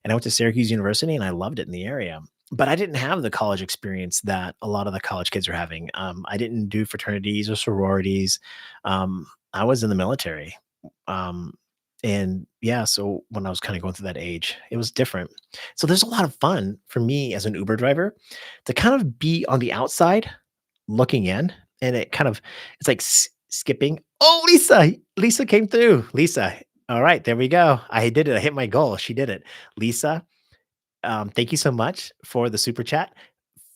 went to Syracuse University, and I loved it in the area. But I didn't have the college experience that a lot of the college kids are having. I didn't do fraternities or sororities. I was in the military. Um, and yeah, so when I was kind of going through that age, it was different. So there's a lot of fun for me as an Uber driver to kind of be on the outside looking in, and it's like skipping. Oh, Lisa came through. Lisa. All right, there we go. I did it. I hit my goal. She did it. Lisa, thank you so much for the super chat.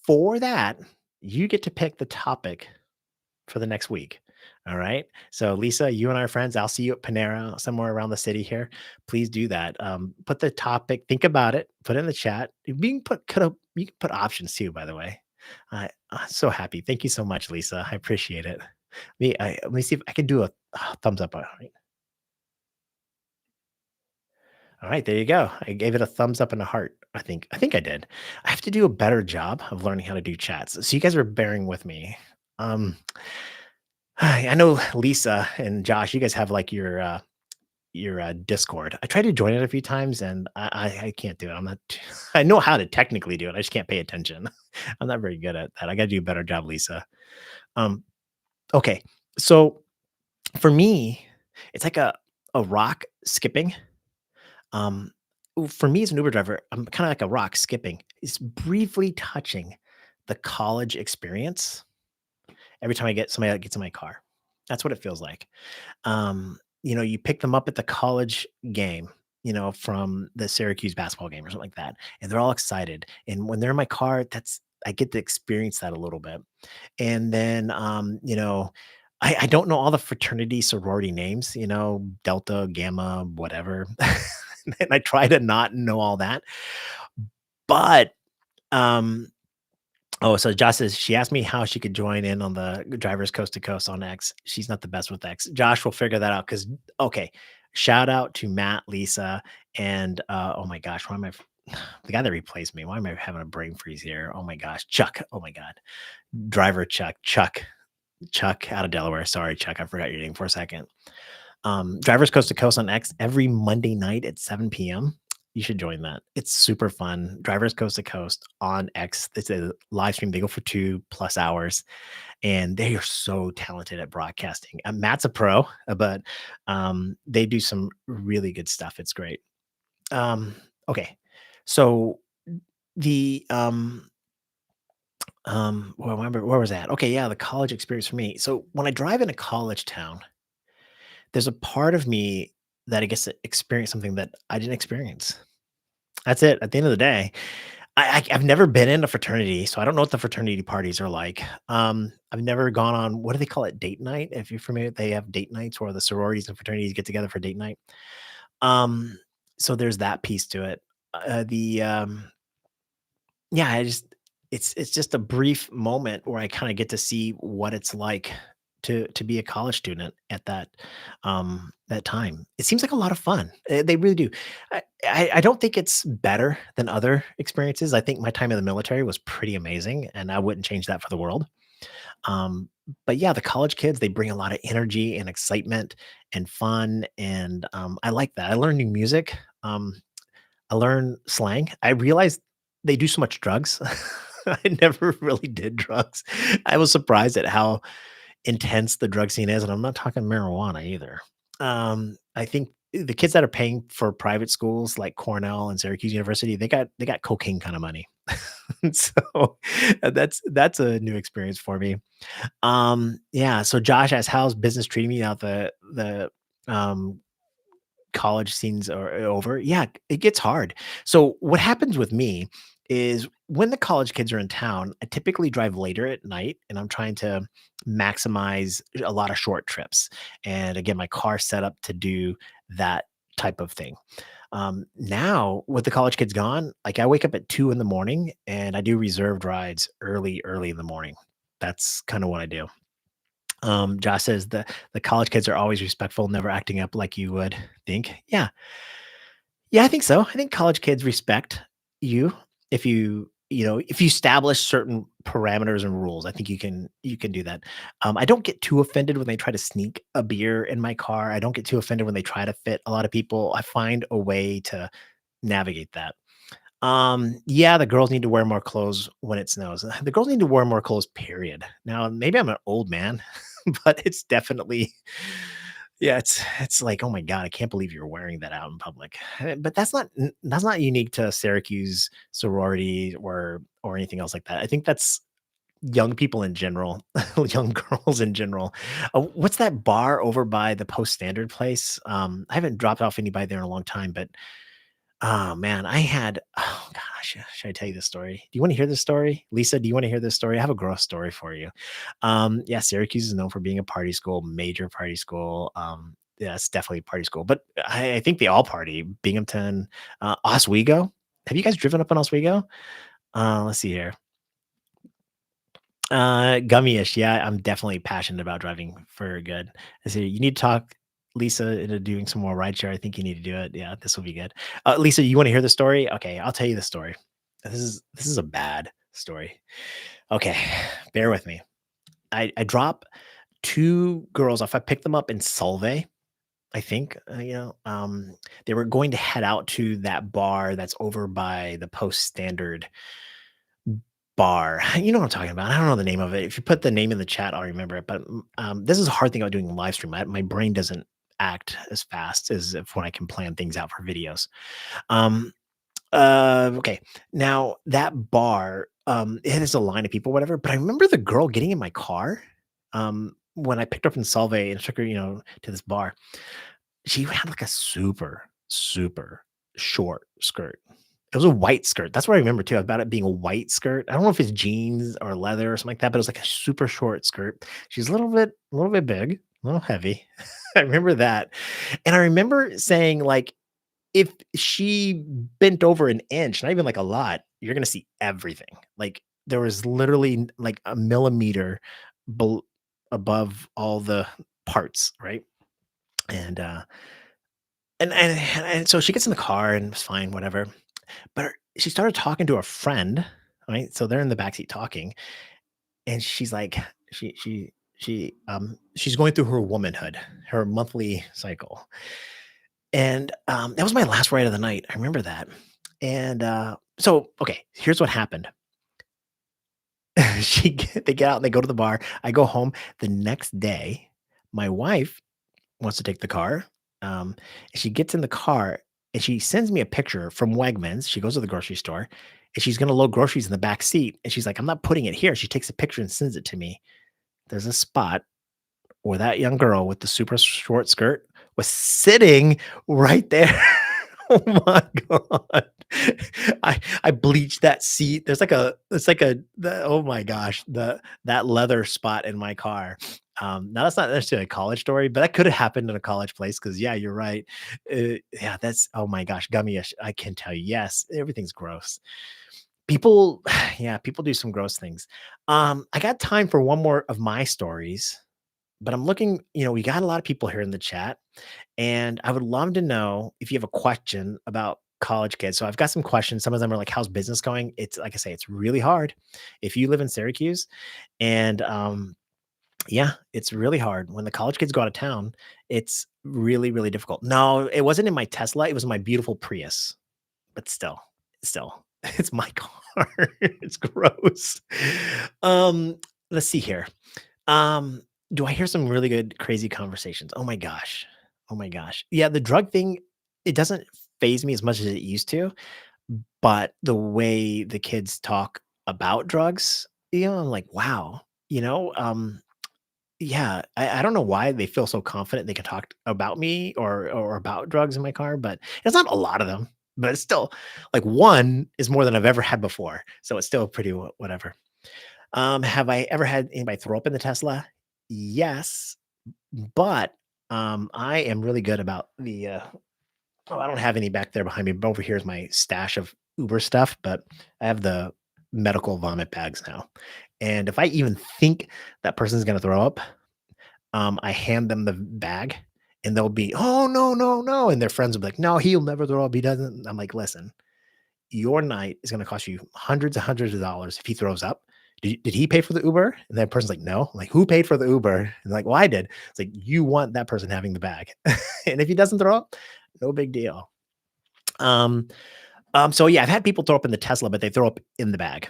For that, you get to pick the topic for the next week. All right. So, Lisa, you and I are friends. I'll see you at Panera somewhere around the city here. Please do that. Put the topic, think about it, put it in the chat. You can you can put options too, by the way. I'm so happy. Thank you so much, Lisa. I appreciate it. Let me see if I can do a thumbs up. All right. All right, there you go. I gave it a thumbs up and a heart. I think I did. I have to do a better job of learning how to do chats. So you guys are bearing with me. Um, I know Lisa and Josh, you guys have like your Discord. I tried to join it a few times and I can't do it. I'm not I know how to technically do it. I just can't pay attention. I'm not very good at that. I got to do a better job, Lisa. Um okay. So for me, it's like a rock skipping. Um for me as an Uber driver, I'm kind of like a rock skipping. It's briefly touching the college experience every time I get somebody that gets in my car. That's what it feels like. You pick them up at the college game, from the Syracuse basketball game or something like that, and they're all excited. And when they're in my car, I get to experience that a little bit. And then, I don't know all the fraternity sorority names, Delta, Gamma, whatever. And I try to not know all that. But um, oh, so Josh says she asked me how she could join in on the drivers coast to coast on X. She's not the best with X. Josh will figure that out because okay. Shout out to Matt, Lisa, and oh my gosh, why am I the guy that replaced me? Why am I having a brain freeze here? Oh my gosh, Chuck. Oh my god. Driver Chuck out of Delaware. Sorry, Chuck. I forgot your name for a second. Drivers Coast to Coast on X every Monday night at 7 p.m. You should join that. It's super fun. Drivers Coast to Coast on X. It's a live stream. They go for 2+ hours, and they are so talented at broadcasting. Matt's a pro, but they do some really good stuff. It's great. Um, okay, so the well, remember where was that? Okay, yeah, the college experience for me. So when I drive in a college town, there's a part of me that I guess to experience something that I didn't experience. That's it. At the end of the day, I've never been in a fraternity, so I don't know what the fraternity parties are like. I've never gone on what do they call it? Date night. If you're familiar, they have date nights where the sororities and fraternities get together for date night. Um, so there's that piece to it. The Yeah, I just it's just a brief moment where I kinda get to see what it's like to be a college student at that time. It seems like a lot of fun. They really do. I don't think it's better than other experiences. I think my time in the military was pretty amazing, and I wouldn't change that for the world. Um, but yeah, the college kids, they bring a lot of energy and excitement and fun, and, I like that. I learn new music. I learn slang. I realized they do so much drugs. I never really did drugs. I was surprised at how intense the drug scene is, and I'm not talking marijuana either. I think the kids that are paying for private schools like Cornell and Syracuse University, they got cocaine kind of money. So that's a new experience for me. Yeah. So Josh asked, "How's business treating me now? The college scenes are over." Yeah, it gets hard. So what happens with me is when the college kids are in town, I typically drive later at night and I'm trying to maximize a lot of short trips. And again, my car's set up to do that type of thing. Now with the college kids gone, like I wake up at 2 in the morning and I do reserved rides early in the morning. That's kind of what I do. Josh says the college kids are always respectful, never acting up like you would think. Yeah. Yeah, I think so. I think college kids respect you if if you establish certain parameters and rules. I think you can do that. I don't get too offended when they try to sneak a beer in my car. I don't get too offended when they try to fit a lot of people. I find a way to navigate that. Yeah, the girls need to wear more clothes when it snows. The girls need to wear more clothes, period. Now, maybe I'm an old man, but it's definitely yeah, it's like, "Oh my god, I can't believe you're wearing that out in public." But that's not unique to Syracuse sorority or anything else like that. I think that's young people in general, young girls in general. What's that bar over by the Post Standard place? I haven't dropped off anybody there in a long time, but oh, man, oh gosh, should I tell you this story? Do you wanna hear this story? Lisa, do you wanna hear this story? I have a gross story for you. Yeah, Syracuse is known for being a party school, major party school. Yeah, it's definitely a party school, but I think they all party. Binghamton, Oswego. Have you guys driven up in Oswego? Let's see here. Gummyish. Yeah, I'm definitely passionate about driving for good. I see you need to talk Lisa into doing some more rideshare. I think you need to do it. Yeah, this will be good. Lisa, you want to hear the story? Okay, I'll tell you the story. This is a bad story. Okay, bear with me. I drop two girls off. I picked them up in Solvay. I think they were going to head out to that bar that's over by the Post Standard bar. You know what I'm talking about. I don't know the name of it. If you put the name in the chat, I'll remember it. But this is a hard thing about doing a live stream. My brain doesn't act as fast as if when I can plan things out for videos. Um, okay. Now that bar, it has a line of people, whatever. But I remember the girl getting in my car when I picked her up in Solvay and took her, to this bar. She had like a super, super short skirt. It was a white skirt. That's what I remember too, about it being a white skirt. I don't know if it's jeans or leather or something like that, but it was like a super short skirt. She's a little bit big, a little heavy. I remember that. And I remember saying, like, if she bent over an inch, not even like a lot, you're gonna see everything. Like there was literally like a millimeter bel above all the parts, right? And and so she gets in the car and it's fine, whatever. But she started talking to a friend, right? So they're in the backseat talking, and she's like, she's going through her womanhood, her monthly cycle, and that was my last ride of the night. I remember that, and so okay, here's what happened. They get out and they go to the bar. I go home the next day. My wife wants to take the car. She gets in the car and she sends me a picture from Wegmans. She goes to the grocery store and she's going to load groceries in the back seat. And she's like, I'm not putting it here. She takes a picture and sends it to me. There's a spot where that young girl with the super short skirt was sitting right there. Oh my god. I bleached that seat. It's like oh my gosh, that leather spot in my car. Now that's not necessarily a college story, but that could have happened in a college place because yeah, you're right. Yeah, that's oh my gosh, gummy. I can tell you, yes, everything's gross. People yeah, people do some gross things. I got time for one more of my stories, but I'm looking, we got a lot of people here in the chat, and I would love to know if you have a question about college kids. So I've got some questions. Some of them are like, how's business going? It's like I say, it's really hard. If you live in Syracuse and yeah, it's really hard. When the college kids go out of town, it's really, really difficult. No, it wasn't in my Tesla, it was my beautiful Prius, but still, it's my car. It's gross. Um, let's see here. Um, do I hear some really good, crazy conversations? Oh my gosh. Oh my gosh. Yeah, the drug thing, it doesn't phase me as much as it used to, but the way the kids talk about drugs, I'm like, wow, yeah, I don't know why they feel so confident they can talk about me or about drugs in my car, but it's not a lot of them, but it's still like one is more than I've ever had before. So it's still pretty whatever. Have I ever had anybody throw up in the Tesla? Yes, but I am really good about I don't have any back there behind me, but over here is my stash of Uber stuff, but I have the medical vomit bags now. And if I even think that person's gonna throw up, I hand them the bag and they'll be, "Oh, no, no, no." And their friends will be like, "No, he'll never throw up. He doesn't." I'm like, "Listen, your night is going to cost you hundreds of dollars if he throws up. Did he pay for the Uber?" And that person's like, "No." I'm like, "Who paid for the Uber?" And like, "Well, I did." It's like, you want that person having the bag. And if he doesn't throw up, no big deal. Um, so yeah, I've had people throw up in the Tesla, but they throw up in the bag.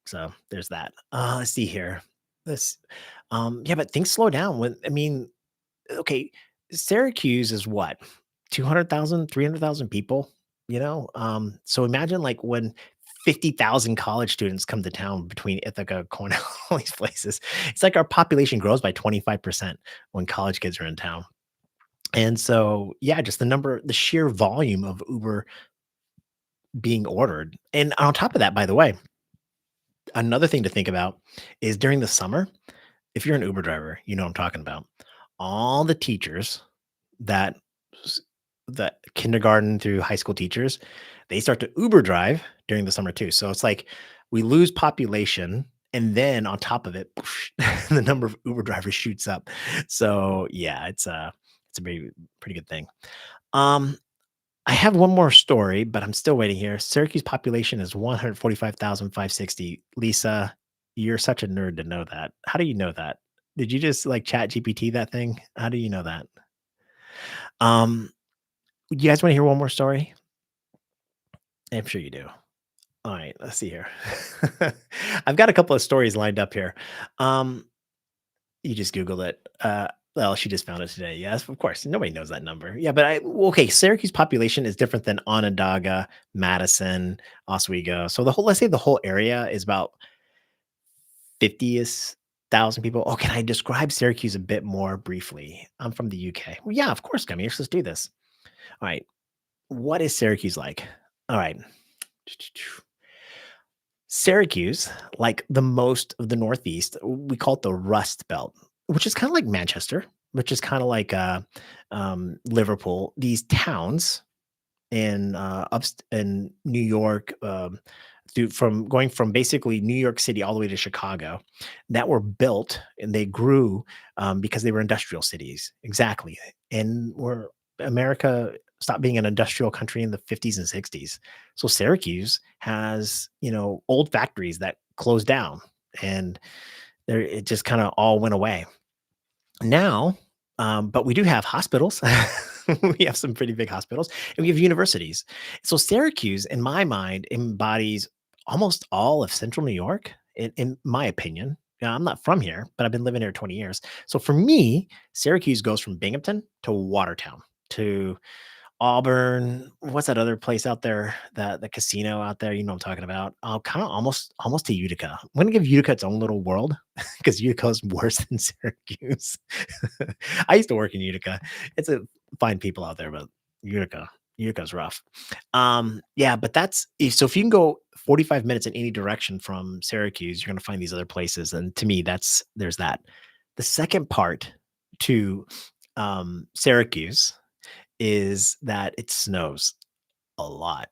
So there's that. Let's see here. This, yeah, but things slow down when, I mean, okay, Syracuse is what? 200,000, 300,000 people, So imagine like when 50,000 college students come to town between Ithaca, Cornell, all these places. It's like our population grows by 25% when college kids are in town. And so, yeah, just the sheer volume of Uber being ordered. And on top of that, by the way, another thing to think about is during the summer, if you're an Uber driver, you know what I'm talking about. All the teachers that s- that kindergarten through high school teachers, they start to Uber drive during the summer too. So it's like we lose population and then on top of it, the number of Uber drivers shoots up. So yeah, it's a pretty good thing. Um I have one more story, but I'm still waiting here. Syracuse population is 145,560. Lisa, you're such a nerd to know that. How do you know that? Did you just like chat GPT that thing? How do you know that? Um, you guys want to hear one more story? I'm sure you do. All right, let's see here. I've got a couple of stories lined up here. Um, you just Googled it. Well, she just found it today. Yes, of course. Nobody knows that number. Yeah, but okay. Syracuse population is different than Onondaga, Madison, Oswego. So let's say the whole area is about 50,000 people. Oh, can I describe Syracuse a bit more briefly? I'm from the UK. Well, yeah, of course, come here. Let's do this. All right. What is Syracuse like? All right. Syracuse, like the most of the Northeast, we call it the Rust Belt, which is kind of like Manchester, which is kind of like Liverpool. These towns in New York, from going from basically New York City all the way to Chicago, that were built and they grew because they were industrial cities. Exactly, and where America stopped being an industrial country in the 50s and 60s. So Syracuse has old factories that closed down, and it just kind of all went away now, but we do have hospitals. We have some pretty big hospitals, and we have universities. So Syracuse, in my mind, embodies almost all of Central New York, in my opinion. Now, I'm not from here, but I've been living here 20 years. So for me, Syracuse goes from Binghamton to Watertown to Auburn. What's that other place out there? The casino out there, you know what I'm talking about? Kind of almost to Utica. I'm gonna give Utica its own little world because Utica is worse than Syracuse. I used to work in Utica. It's a fine people out there, but Utica's rough. Yeah, but so if you can go 45 minutes in any direction from Syracuse, you're gonna find these other places. And to me, there's that. The second part to Syracuse is that it snows a lot.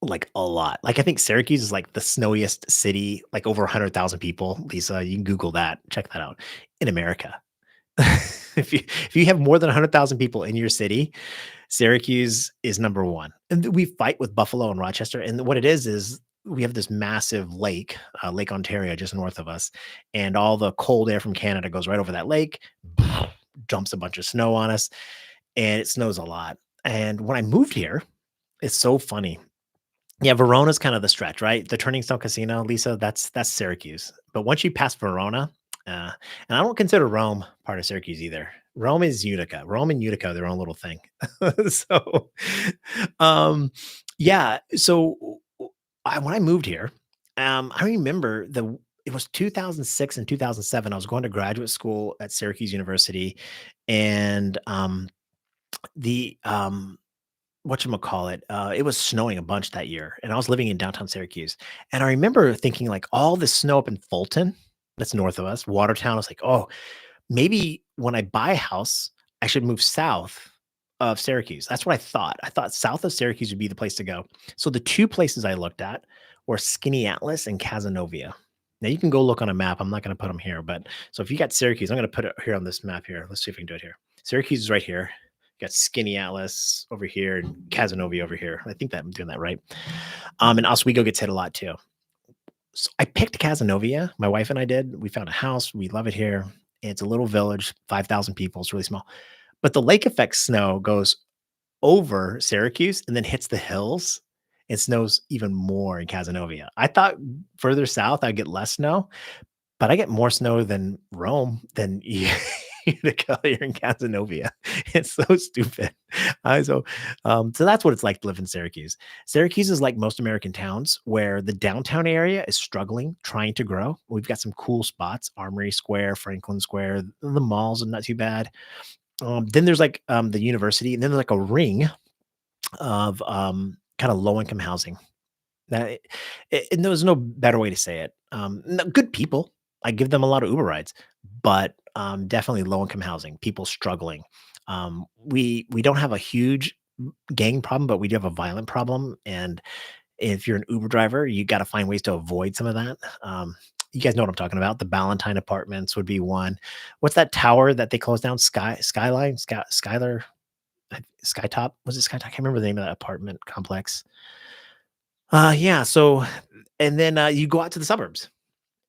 Like, a lot. Like, I think Syracuse is, like, the snowiest city, like, over 100,000 people. Lisa, you can Google that, check that out, in America. If you have more than 100,000 people in your city, Syracuse is number 1. And we fight with Buffalo and Rochester, and what it is we have this massive lake, Lake Ontario just north of us, and all the cold air from Canada goes right over that lake, dumps a bunch of snow on us, and it snows a lot. And when I moved here, it's so funny. Yeah, Verona's kind of the stretch, right? The Turning Stone Casino, Lisa, that's Syracuse. But once you pass Verona, and I don't consider Rome part of Syracuse either. Rome is Utica. Rome and Utica are their own little thing. So, um, yeah. So when I moved here, I remember it was 2006 and 2007. I was going to graduate school at Syracuse University, and the whatchamacallit, it was snowing a bunch that year, and I was living in downtown Syracuse, and I remember thinking, like, all this snow up in Fulton, that's north of us, Watertown, I was like, "Oh, maybe when I buy a house, I should move south of Syracuse." That's what I thought. I thought south of Syracuse would be the place to go. So the 2 places I looked at were Skaneateles and Cazenovia. Now you can go look on a map, I'm not gonna put them here, but so if you got Syracuse, I'm gonna put it here on this map here. Let's see if we can do it here. Syracuse is right here. You got Skaneateles over here and Cazenovia over here. I think that I'm doing that right. And Oswego gets hit a lot too. So I picked Cazenovia. My wife and I did. We found a house. We love it here. It's a little village, 5,000 people. It's really small. But the lake effect snow goes over Syracuse and then hits the hills. It snows even more in Cazenovia. I thought further south I'd get less snow, but I get more snow than Rome, than Utica here in Cazenovia. It's so stupid. So that's what it's like to live in Syracuse. Syracuse is like most American towns where the downtown area is struggling, trying to grow. We've got some cool spots, Armory Square, Franklin Square, the malls are not too bad. Then there's like the university, and then there's like a ring of kind of low income housing. That and there's no better way to say it. Good people. I give them a lot of Uber rides, but definitely low income housing. People struggling. We don't have a huge gang problem, but we do have a violent problem. And if you're an Uber driver, you got to find ways to avoid some of that. You guys know what I'm talking about. The Ballantyne Apartments would be one. What's that tower that they closed down? Skyline, Skylar, Skytop. Was it Skytop? I can't remember the name of that apartment complex. Yeah, so and then, you go out to the suburbs.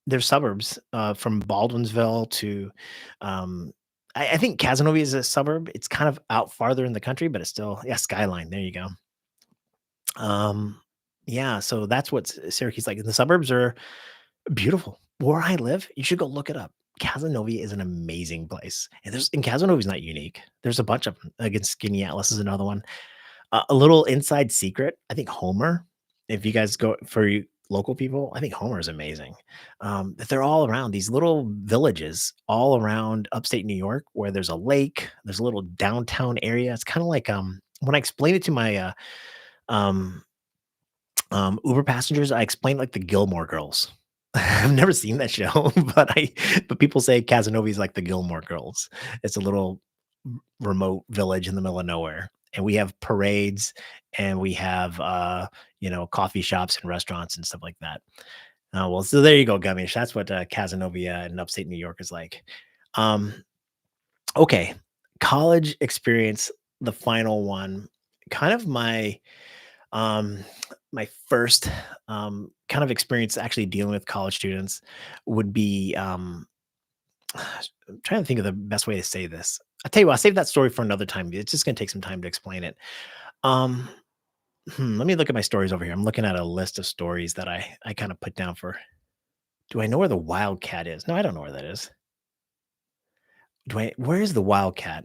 There's suburbs, from Baldwinsville to, um, I think Cazenovia is a suburb. It's kind of out farther in the country, but it's still yeah, Skyline, there you go. Um, yeah, so that's what Syracuse like, and the suburbs are beautiful. Where I live, you should go look it up. Cazenovia is an amazing place, and Cazenovia is not unique. There's a bunch of 'em. Again, Skinny Atlas is another one. A little inside secret, I think Homer, if you guys go for you local people, I think Homer is amazing. That they're all around these little villages all around upstate New York where there's a lake, there's a little downtown area. It's kind of like when I explain it to my um Uber passengers, I explain like the Gilmore Girls. I've never seen that show, but people say Casanova is like the Gilmore Girls. It's a little remote village in the middle of nowhere, and we have parades, and we have coffee shops and restaurants and stuff like that. Well, so there you go, Gummish. That's what Cazenovia in upstate New York is like. Um, okay, college experience, the final one. Kind of um, my first kind of experience actually dealing with college students would be I'm trying to think of the best way to say this. I'll tell you what, I'll save that story for another time. It's just gonna take some time to explain it. Um, let me look at my stories over here. I'm looking at a list of stories that I kind of put down for. Do I know where the Wildcat is? No, I don't know where that is. Where is the Wildcat?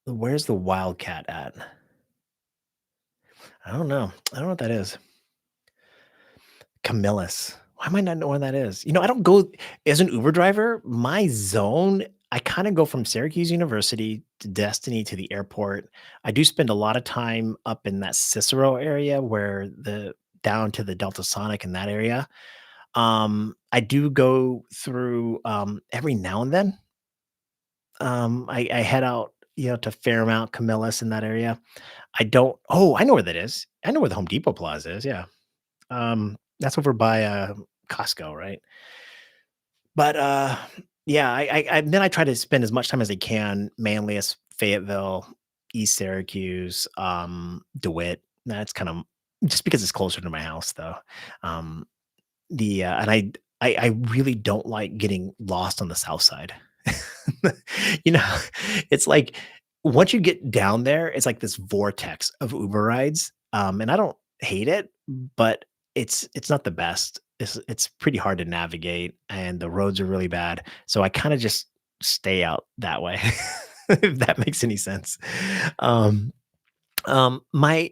Where's the Wildcat at? I don't know. I don't know what that is. Camillus. Why am I not know where that is? I don't go as an Uber driver, my zone, I kinda go from Syracuse University to Destiny to the airport. I do spend a lot of time up in that Cicero area where the down to the Delta Sonic in that area. I do go through, every now and then, I head out. to Fairmount, Camillus in that area. I don't Oh, I know where that is. I know where the Home Depot Plaza is, yeah. That's over by, Costco, right? But, yeah, then I try to spend as much time as I can, Manlius, Fayetteville, East Syracuse, DeWitt. That's kind of just because it's closer to my house, though. Um, and I really don't like getting lost on the South Side. You know, it's like once you get down there, it's like this vortex of Uber rides, and I don't hate it, but it's not the best. It's pretty hard to navigate, and the roads are really bad, so I kinda just stay out that way, if that makes any sense. Um, my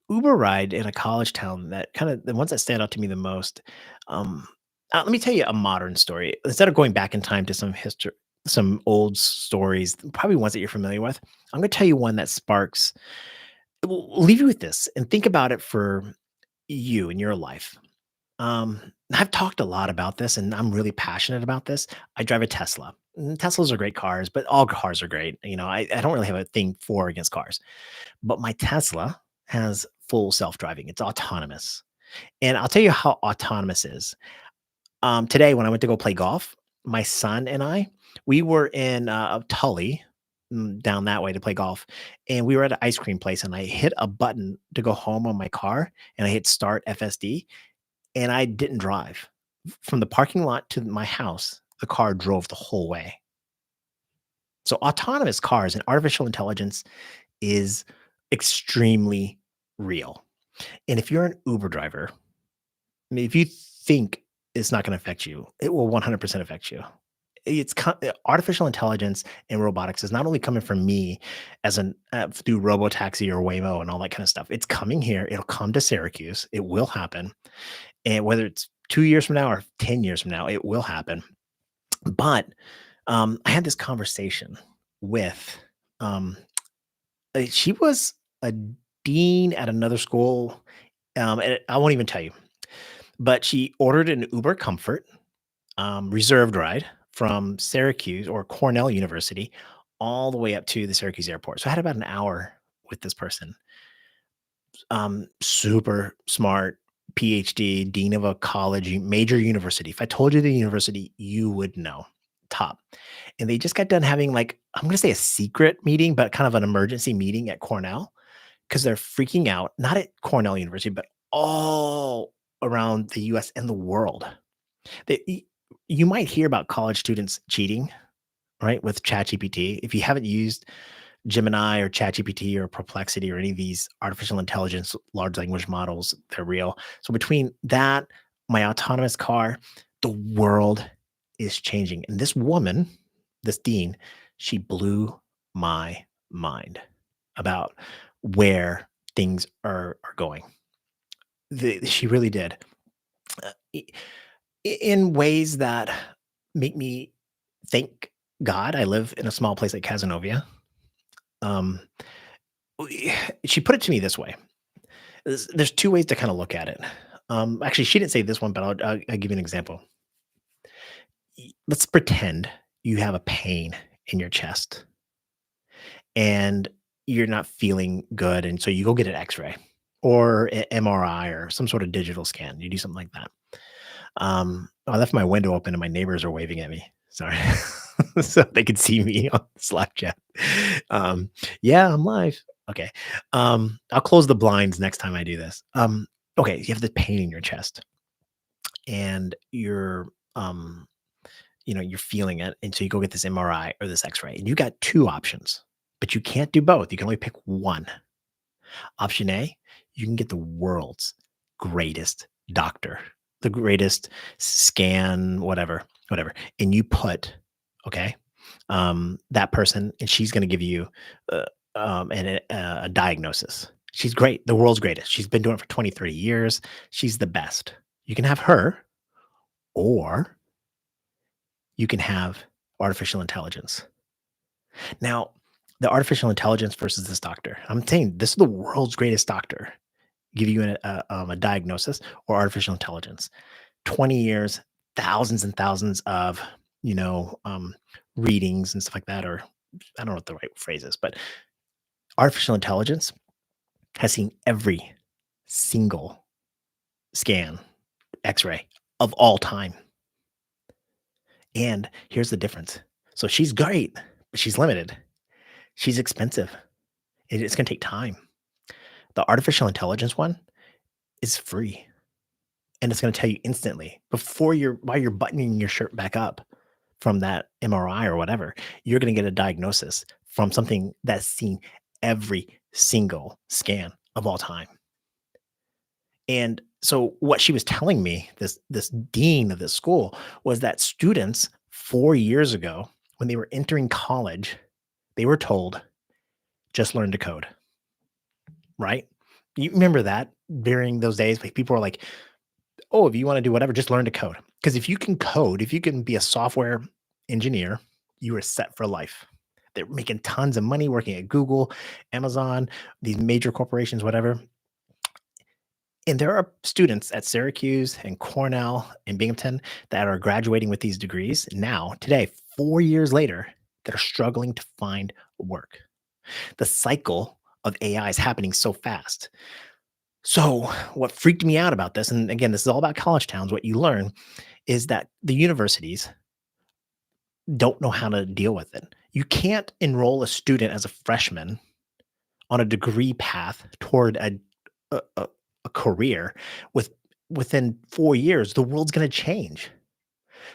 Uber ride in a college town that kinda the ones that stand out to me the most, um let me tell you a modern story. Instead of going back in time to some old stories, probably ones that you're familiar with, I'm gonna tell you one that sparks will leave you with this and think about it for you in your life. I've talked a lot about this, and I'm really passionate about this. I drive a Tesla. Teslas are great cars, but all cars are great. I don't really have a thing for or against cars. But my Tesla has full self-driving. It's autonomous. And I'll tell you how autonomous is. Today when I went to go play golf, my son and we were in, Tully, down that way to play golf, and we were at an ice cream place, and I hit a button to go home on my car, and I hit start FSD, and I didn't drive. From the parking lot to my house, the car drove the whole way. So autonomous cars and artificial intelligence is extremely real. And if you're an Uber driver, I mean, if you think it's not gonna affect you, it will 100% affect you. Artificial intelligence and robotics is not only coming from me as through Robotaxi or Waymo and all that kind of stuff. It's coming here. It'll come to Syracuse. It will happen. And whether it's 2 years from now or 10 years from now, it will happen. But, I had this conversation with, um, she was a dean at another school, and I won't even tell you, but she ordered an Uber Comfort, reserved ride from Syracuse or Cornell University all the way up to the Syracuse airport. So I had about an hour with this person. Super smart, PhD, dean of a college, major university. If I told you the university, you would know. Top. And they just got done having like, I'm going to say a secret meeting, but kind of an emergency meeting at Cornell because they're freaking out, not at Cornell University, but all around the US and the world. They, y- you might hear about college students cheating, right, with ChatGPT. If you haven't used Gemini or ChatGPT or Perplexity or any of these artificial intelligence large language models, they're real. So between that, my autonomous car, the world is changing. And this woman, this dean, she blew my mind about where things are going. She really did. Uh, i- in ways that make me thank God I live in a small place like Cazenovia. Um, she put it to me this way. There's 2 ways to kinda look at it. Actually, she didn't say this one, but I'll give you an example. Let's pretend you have a pain in your chest and you're not feeling good, and so you go get an X-ray or a MRI or some sort of digital scan. You do something like that. I left my window open and my neighbors are waving at me. Sorry. So they could see me on Slack chat. Um, yeah, I'm live. Okay. I'll close the blinds next time I do this. Okay, you have the pain in your chest and um, you're feeling it. And so you go get this MRI or this X-ray, and you got two options, but you can't do both. You can only pick one. Option A, you can get the world's greatest doctor, the greatest scan, whatever. And you put, okay, that person, and she's going to give you a diagnosis. She's great, the world's greatest. She's been doing it for 20, 30 years. She's the best. You can have her, or you can have artificial intelligence. Now, the artificial intelligence versus this doctor. I'm saying this is the world's greatest doctor give you a diagnosis or artificial intelligence. 20 years, thousands and thousands of, you know, um, readings and stuff like that, or I don't know what the right phrase is, but artificial intelligence has seen every single scan, X-ray of all time. And here's the difference. So she's great, but she's limited. She's expensive. It's going to take time. The artificial intelligence one is free, and it's going to tell you instantly before you're while you're buttoning your shirt back up from that MRI or whatever. You're going to get a diagnosis from something that's seen every single scan of all time. And so what she was telling me, this dean of this school, was that students 4 years ago, when they were entering college, they were told, "Just learn to code," right? You remember that during those days, like, people were like, "Oh, if you wanna do whatever, just learn to code." Because if you can code, if you can be a software engineer, you are set for life. They're making tons of money working at Google, Amazon, these major corporations, whatever. And there are students at Syracuse and Cornell and Binghamton that are graduating with these degrees now, today, 4 years later, that are struggling to find work. The cycle of AI is happening so fast. So, what freaked me out about this, and again, this is all about college towns, what you learn is that the universities don't know how to deal with it. You can't enroll a student as a freshman on a degree path toward a career with within 4 years. The world's gonna change.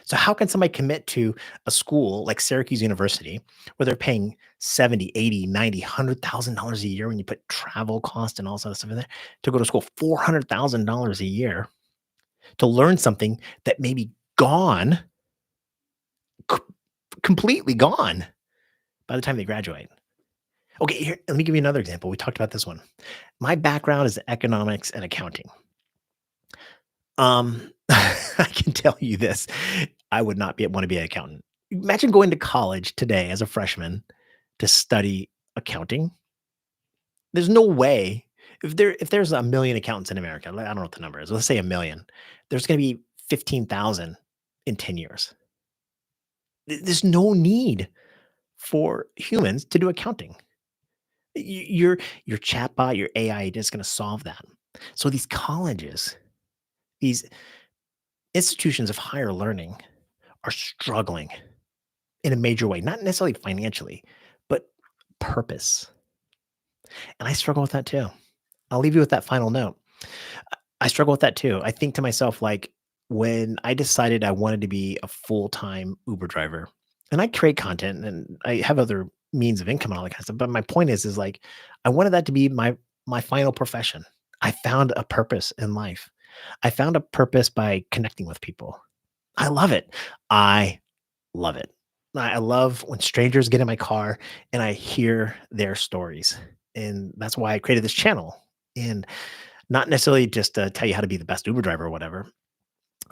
So how can somebody commit to a school like Syracuse University where they're paying 70, 80, 90, $100,000 a year when you put travel cost and all this other stuff in there to go to school, $400,000 a year to learn something that may be gone, c completely gone by the time they graduate. Okay, here, let me give you another example. We talked about this one. My background is economics and accounting. I can tell you this, I would not be wanna be an accountant. Imagine going to college today as a freshman to study accounting. There's no way if there's 1,000,000 accountants in America, I don't know what the number is, let's say 1,000,000, there's gonna be 15,000 in 10 years. There's no need for humans to do accounting. Your chatbot, your AI is gonna solve that. So these colleges, these institutions of higher learning are struggling in a major way, not necessarily financially, but purpose. And I struggle with that too. I'll leave you with that final note. I struggle with that too. I think to myself, like, when I decided I wanted to be a full-time Uber driver, and I create content and I have other means of income and all that kind of stuff. But my point is like, I wanted that to be my final profession. I found a purpose in life. I found a purpose by connecting with people. I love it. I love it. I love when strangers get in my car and I hear their stories. And that's why I created this channel. And not necessarily just to tell you how to be the best Uber driver or whatever.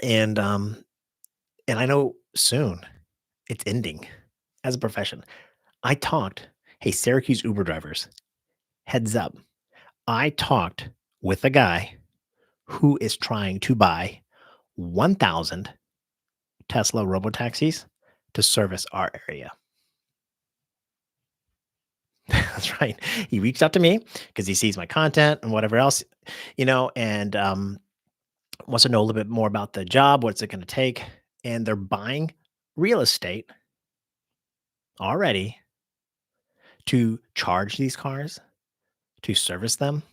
And and I know soon it's ending as a profession. I talked, hey, Syracuse Uber drivers, heads up. I talked with a guy who is trying to buy 1,000 Tesla robotaxis to service our area. That's right. He reached out to me because he sees my content and whatever else, and wants to know a little bit more about the job. What's it going to take? And they're buying real estate already to charge these cars, to service them.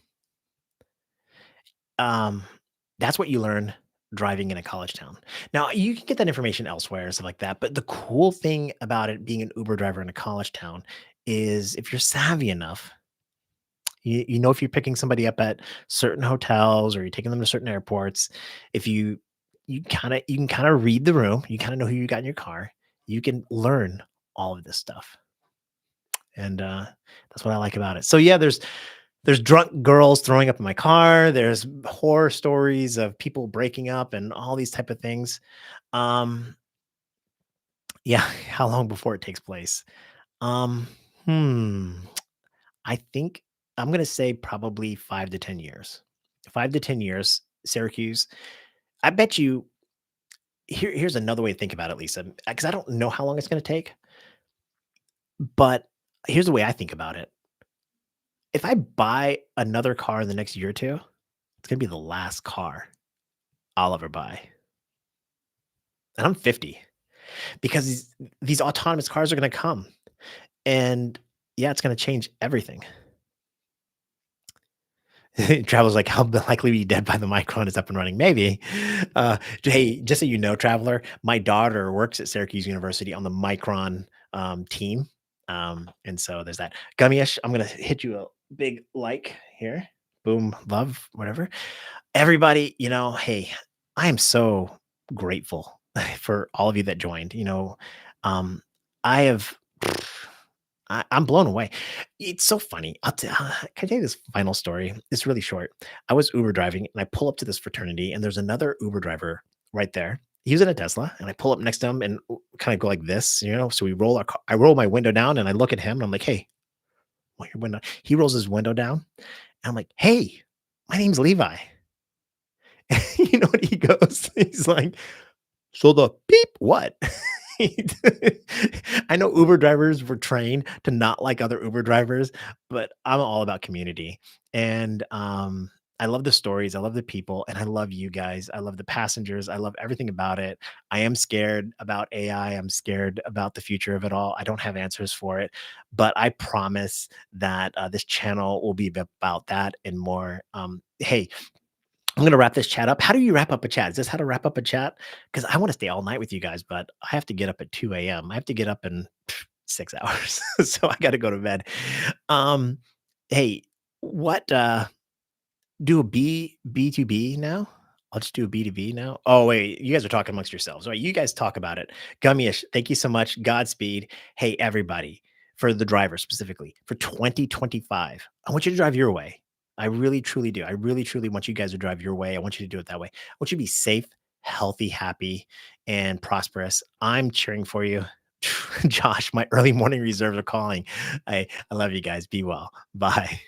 Um, that's what you learn driving in a college town. Now, you can get that information elsewhere and stuff like that. But the cool thing about it being an Uber driver in a college town is if you're savvy enough, you know if you're picking somebody up at certain hotels or you're taking them to certain airports, if you can kind of read the room, you kind of know who you got in your car, you can learn all of this stuff. And that's what I like about it. So yeah, there's drunk girls throwing up in my car. There's horror stories of people breaking up and all these type of things. Um, yeah, how long before it takes place? Um, hmm. I think I'm gonna say probably 5 to 10 years. 5 to 10 years, Syracuse. I bet you here's another way to think about it, Lisa, because I don't know how long it's gonna take. But here's the way I think about it. If I buy another car in the next year or 2, it's gonna be the last car I'll ever buy, and I'm 50 because these autonomous cars are gonna come, and yeah, it's gonna change everything. Traveler's like, "How likely be dead by the Micron is up and running?" Maybe. Hey, just so you know, Traveler, my daughter works at Syracuse University on the Micron, team, and so there's that. Gummyish, I'm gonna hit you a big like here. Boom, love, whatever. Everybody, hey, I am so grateful for all of you that joined. Um, I have I'm blown away. It's so funny. Can I tell you this final story? It's really short. I was Uber driving and I pull up to this fraternity and there's another Uber driver right there. He was in a Tesla and I pull up next to him and kind of go like this, so we roll our car. I roll my window down and I look at him and I'm like, "Hey, roll your window." He rolls his window down and I'm like, "Hey, my name's Levi." You know what he goes? He's like, "So the beep what?" I know Uber drivers were trained to not like other Uber drivers, but I'm all about community. And I love the stories, I love the people, and I love you guys. I love the passengers. I love everything about it. I am scared about AI. I'm scared about the future of it all. I don't have answers for it, but I promise that this channel will be about that and more. Hey, I'm gonna wrap this chat up. How do you wrap up a chat? Is this how to wrap up a chat? Because I want to stay all night with you guys, but I have to get up at 2 a.m. I have to get up in 6 hours. So I gotta go to bed. Um, hey, what do a B2B now? I'll just do a B2B now. Oh, wait, you guys are talking amongst yourselves. All right, you guys talk about it. Gummyish, thank you so much. Godspeed. Hey, everybody, for the driver specifically, for 2025, I want you to drive your way. I really, truly do. I really, truly want you guys to drive your way. I want you to do it that way. I want you to be safe, healthy, happy, and prosperous. I'm cheering for you. Josh, my early morning reserves are calling. I love you guys. Be well. Bye.